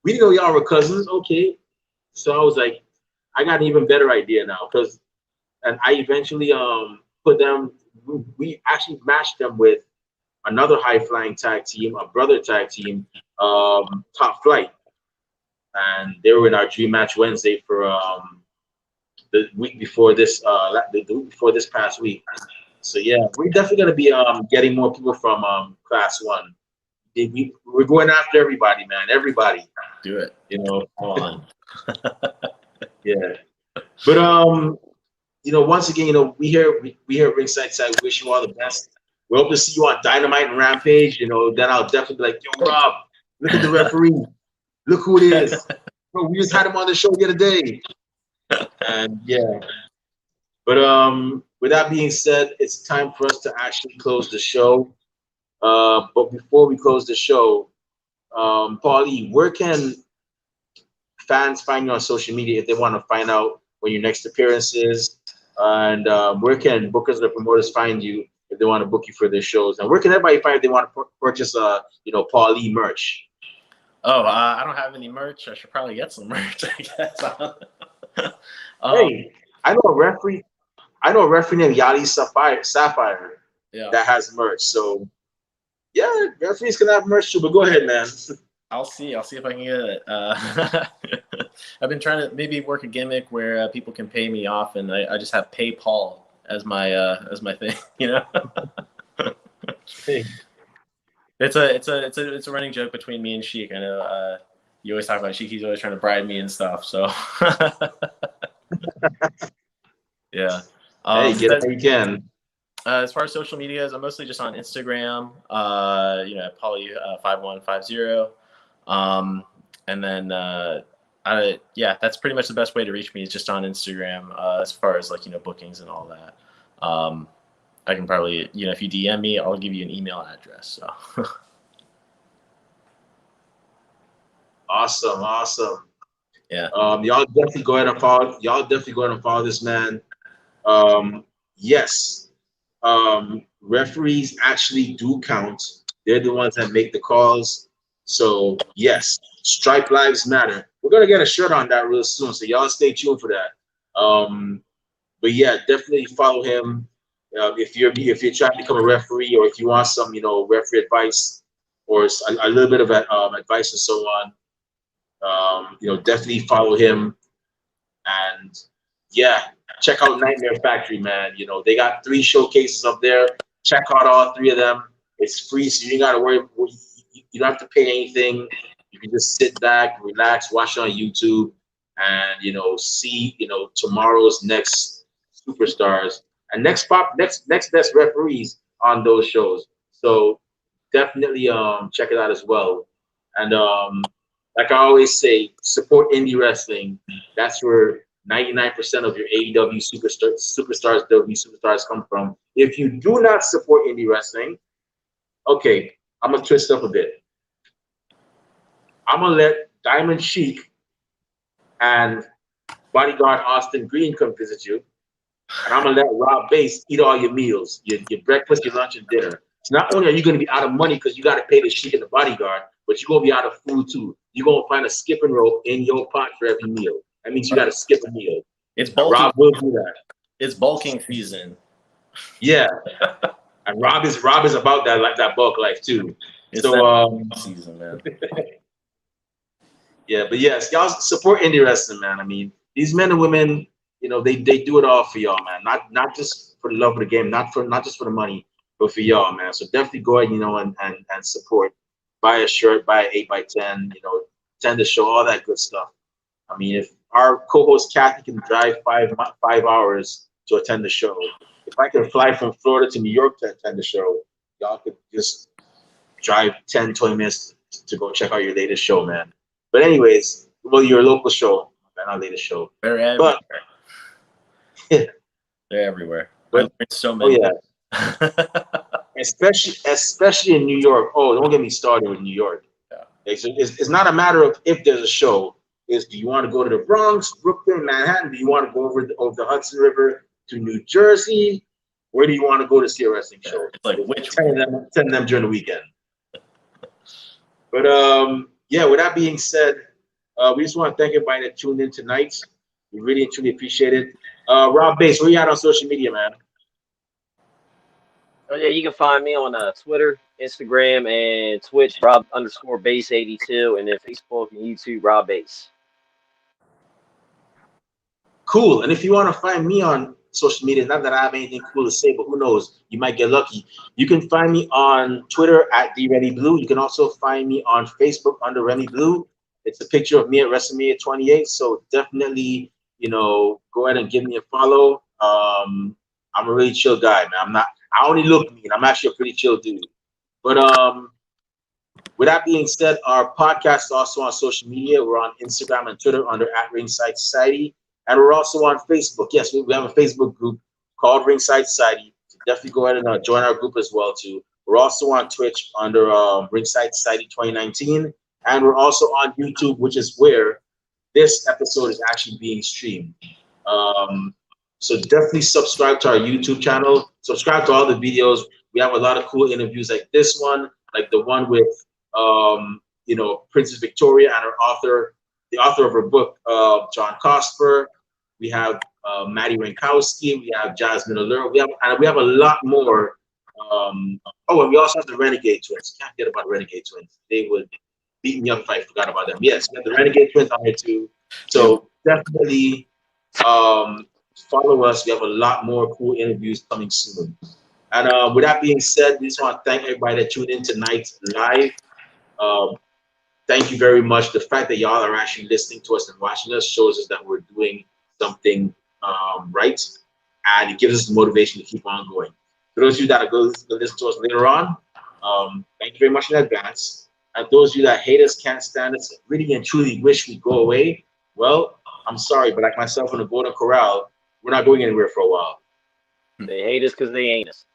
We didn't know y'all were cousins. Okay. So I was like, I got an even better idea now, and I eventually put them we actually matched them with another high flying tag team, a brother tag team, Top Flight, and they were in our Dream Match Wednesday for the week before this, the week before this past week. So yeah, we're definitely gonna be getting more people from Class One. We're going after everybody, man. Everybody. Do it. You know. Come on. Yeah. But once again, we here at Ringside Side wish you all the best. We hope to see you on Dynamite and Rampage. Then I'll definitely be like, yo, Rob, look at the referee. Look who it is. Bro, we just had him on the show the other day. And yeah. But with that being said, it's time for us to actually close the show. But before we close the show, Paulie, where can fans find you on social media if they want to find out when your next appearance is? And where can bookers or promoters find you if they want to book you for their shows? And where can everybody find if they want to purchase Paulie merch? Oh, I don't have any merch. I should probably get some merch, I guess. Hey, I know a referee named Yali Sapphire that has merch. So yeah, referees can have merch too. But go ahead, man. I'll see if I can get it. I've been trying to maybe work a gimmick where people can pay me off, and I just have PayPal as my thing. Hey. It's a running joke between me and Sheik. I know you always talk about Sheik. He's always trying to bribe me and stuff. So yeah. Hey, get it where you can. As far as social medias, I'm mostly just on Instagram. Paulie5150. And then that's pretty much the best way to reach me is just on Instagram. As far as bookings and all that. I can probably, if you DM me, I'll give you an email address. So. Awesome. Yeah. Y'all definitely go ahead and follow this man. Yes. Referees actually do count. They're the ones that make the calls. So yes, Stripe Lives Matter. We're gonna get a shirt on that real soon. So y'all stay tuned for that. But yeah, definitely follow him. If you're trying to become a referee, or if you want some, referee advice, or a little bit of advice and so on, definitely follow him. And yeah, check out Nightmare Factory, man. They got 3 showcases up there. Check out all 3 of them. It's free, so you ain't gotta worry. You don't have to pay anything. You can just sit back, relax, watch it on YouTube, and see tomorrow's next superstars and next best referees on those shows. So definitely check it out as well. And like I always say, support indie wrestling. That's where 99% of your AEW superstars, WWE superstars come from. If you do not support indie wrestling, okay, I'm gonna twist up a bit. I'm gonna let Diamond Sheik and Bodyguard Austin Green come visit you, and I'm gonna let Rob Bass eat all your meals, your breakfast, your lunch, and dinner. So not only are you gonna be out of money because you gotta pay the Sheik and the Bodyguard, but you're gonna be out of food too. You're gonna find a skipping rope in your pot for every meal. That means you gotta skip a meal. It's bulking. Rob will do that. It's bulking season. Yeah, and Rob is about that bulk life too. It's so season, man. Yeah, but yes, y'all support indie wrestling, man. I mean, these men and women, they do it all for y'all, man. Not just for the love of the game, not just for the money, but for y'all, man. So definitely go ahead, and support. Buy a shirt, buy an 8x10, attend the show, all that good stuff. I mean, if our co-host Kathy can drive 5 hours to attend the show, if I can fly from Florida to New York to attend the show, y'all could just drive 10, 20 minutes to go check out your latest show, man. But anyways, well, your local show, not latest show. They're everywhere. They're everywhere. But so many. Oh yeah. especially in New York. Oh, don't get me started with New York. Yeah. It's not a matter of if there's a show. It's do you want to go to the Bronx, Brooklyn, Manhattan? Do you want to go over the Hudson River to New Jersey? Where do you want to go to see a wrestling show? It's like which 10 of them during the weekend. But yeah, with that being said, we just want to thank everybody that tuned in tonight. We really and truly appreciate it. Rob Bass, where you at on social media, man? Oh yeah, you can find me on Twitter, Instagram, and Twitch, Rob_Base82, and then Facebook and YouTube, Rob Base. Cool. And if you want to find me on social media, not that I have anything cool to say, but who knows, you might get lucky. You can find me on Twitter at @DRemyBlue. You can also find me on Facebook under Remy Blue. It's a picture of me at WrestleMania 28. So definitely, go ahead and give me a follow. I'm a really chill guy, man. I only look mean. I'm actually a pretty chill dude. But with that being said, our podcast is also on social media. We're on Instagram and Twitter under @Ringside Society. And we're also on Facebook. Yes, we have a Facebook group called Ringside Society. So definitely go ahead and join our group as well, too. We're also on Twitch under Ringside Society 2019. And we're also on YouTube, which is where this episode is actually being streamed. So definitely subscribe to our YouTube channel. Subscribe to all the videos. We have a lot of cool interviews like this one, like the one with Princess Victoria and the author of her book, John Cosper. We have Maddie Rankowski. We have Jasmine Allure. We have a lot more. And we also have the Renegade Twins. Can't forget about the Renegade Twins. They would beat me up if I forgot about them. Yes, we have the Renegade Twins on here too. So definitely follow us. We have a lot more cool interviews coming soon. And with that being said, we just want to thank everybody that tuned in tonight live. Thank you very much. The fact that y'all are actually listening to us and watching us shows us that we're doing something right, and it gives us the motivation to keep on going. For those of you that are going to listen to us later on, thank you very much in advance. And those of you that hate us, can't stand us, really and truly wish we'd go away, well, I'm sorry, but like myself in the Golden Corral, we're not going anywhere for a while. They hate us because they ain't us.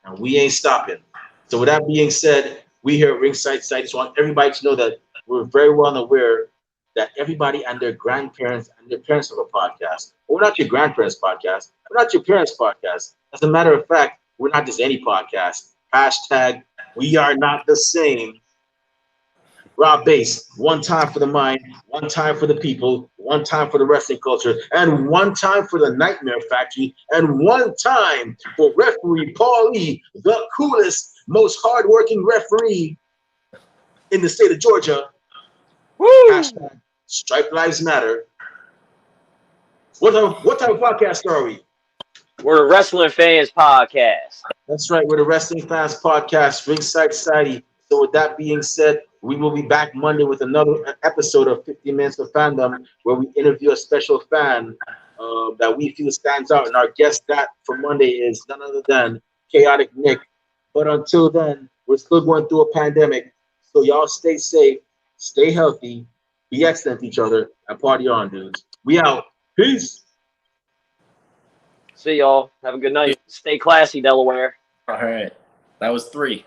And we ain't stopping. So with that being said, we here at Ringside Society just want everybody to know that we're very well aware that everybody and their grandparents and their parents have a podcast. But we're not your grandparents' podcast. We're not your parents' podcast. As a matter of fact, we're not just any podcast. Hashtag, we are not the same. Rob Base, one time for the mind, one time for the people, one time for the wrestling culture, and one time for the Nightmare Factory, and one time for referee Paul E, the coolest, most hardworking referee in the state of Georgia. Woo! Hashtag Stripe Lives Matter. What type of podcast are we? We're a Wrestling Fans Podcast. That's right, we're the Wrestling Fans Podcast, Ringside Society. So with that being said, we will be back Monday with another episode of 50 Minutes of Fandom, where we interview a special fan that we feel stands out. And our guest that for Monday is none other than Chaotic Nick. But until then, we're still going through a pandemic. So y'all stay safe, stay healthy, be excellent to each other, and party on, dudes. We out. Peace. See y'all. Have a good night. Stay classy, Delaware. All right. That was 3.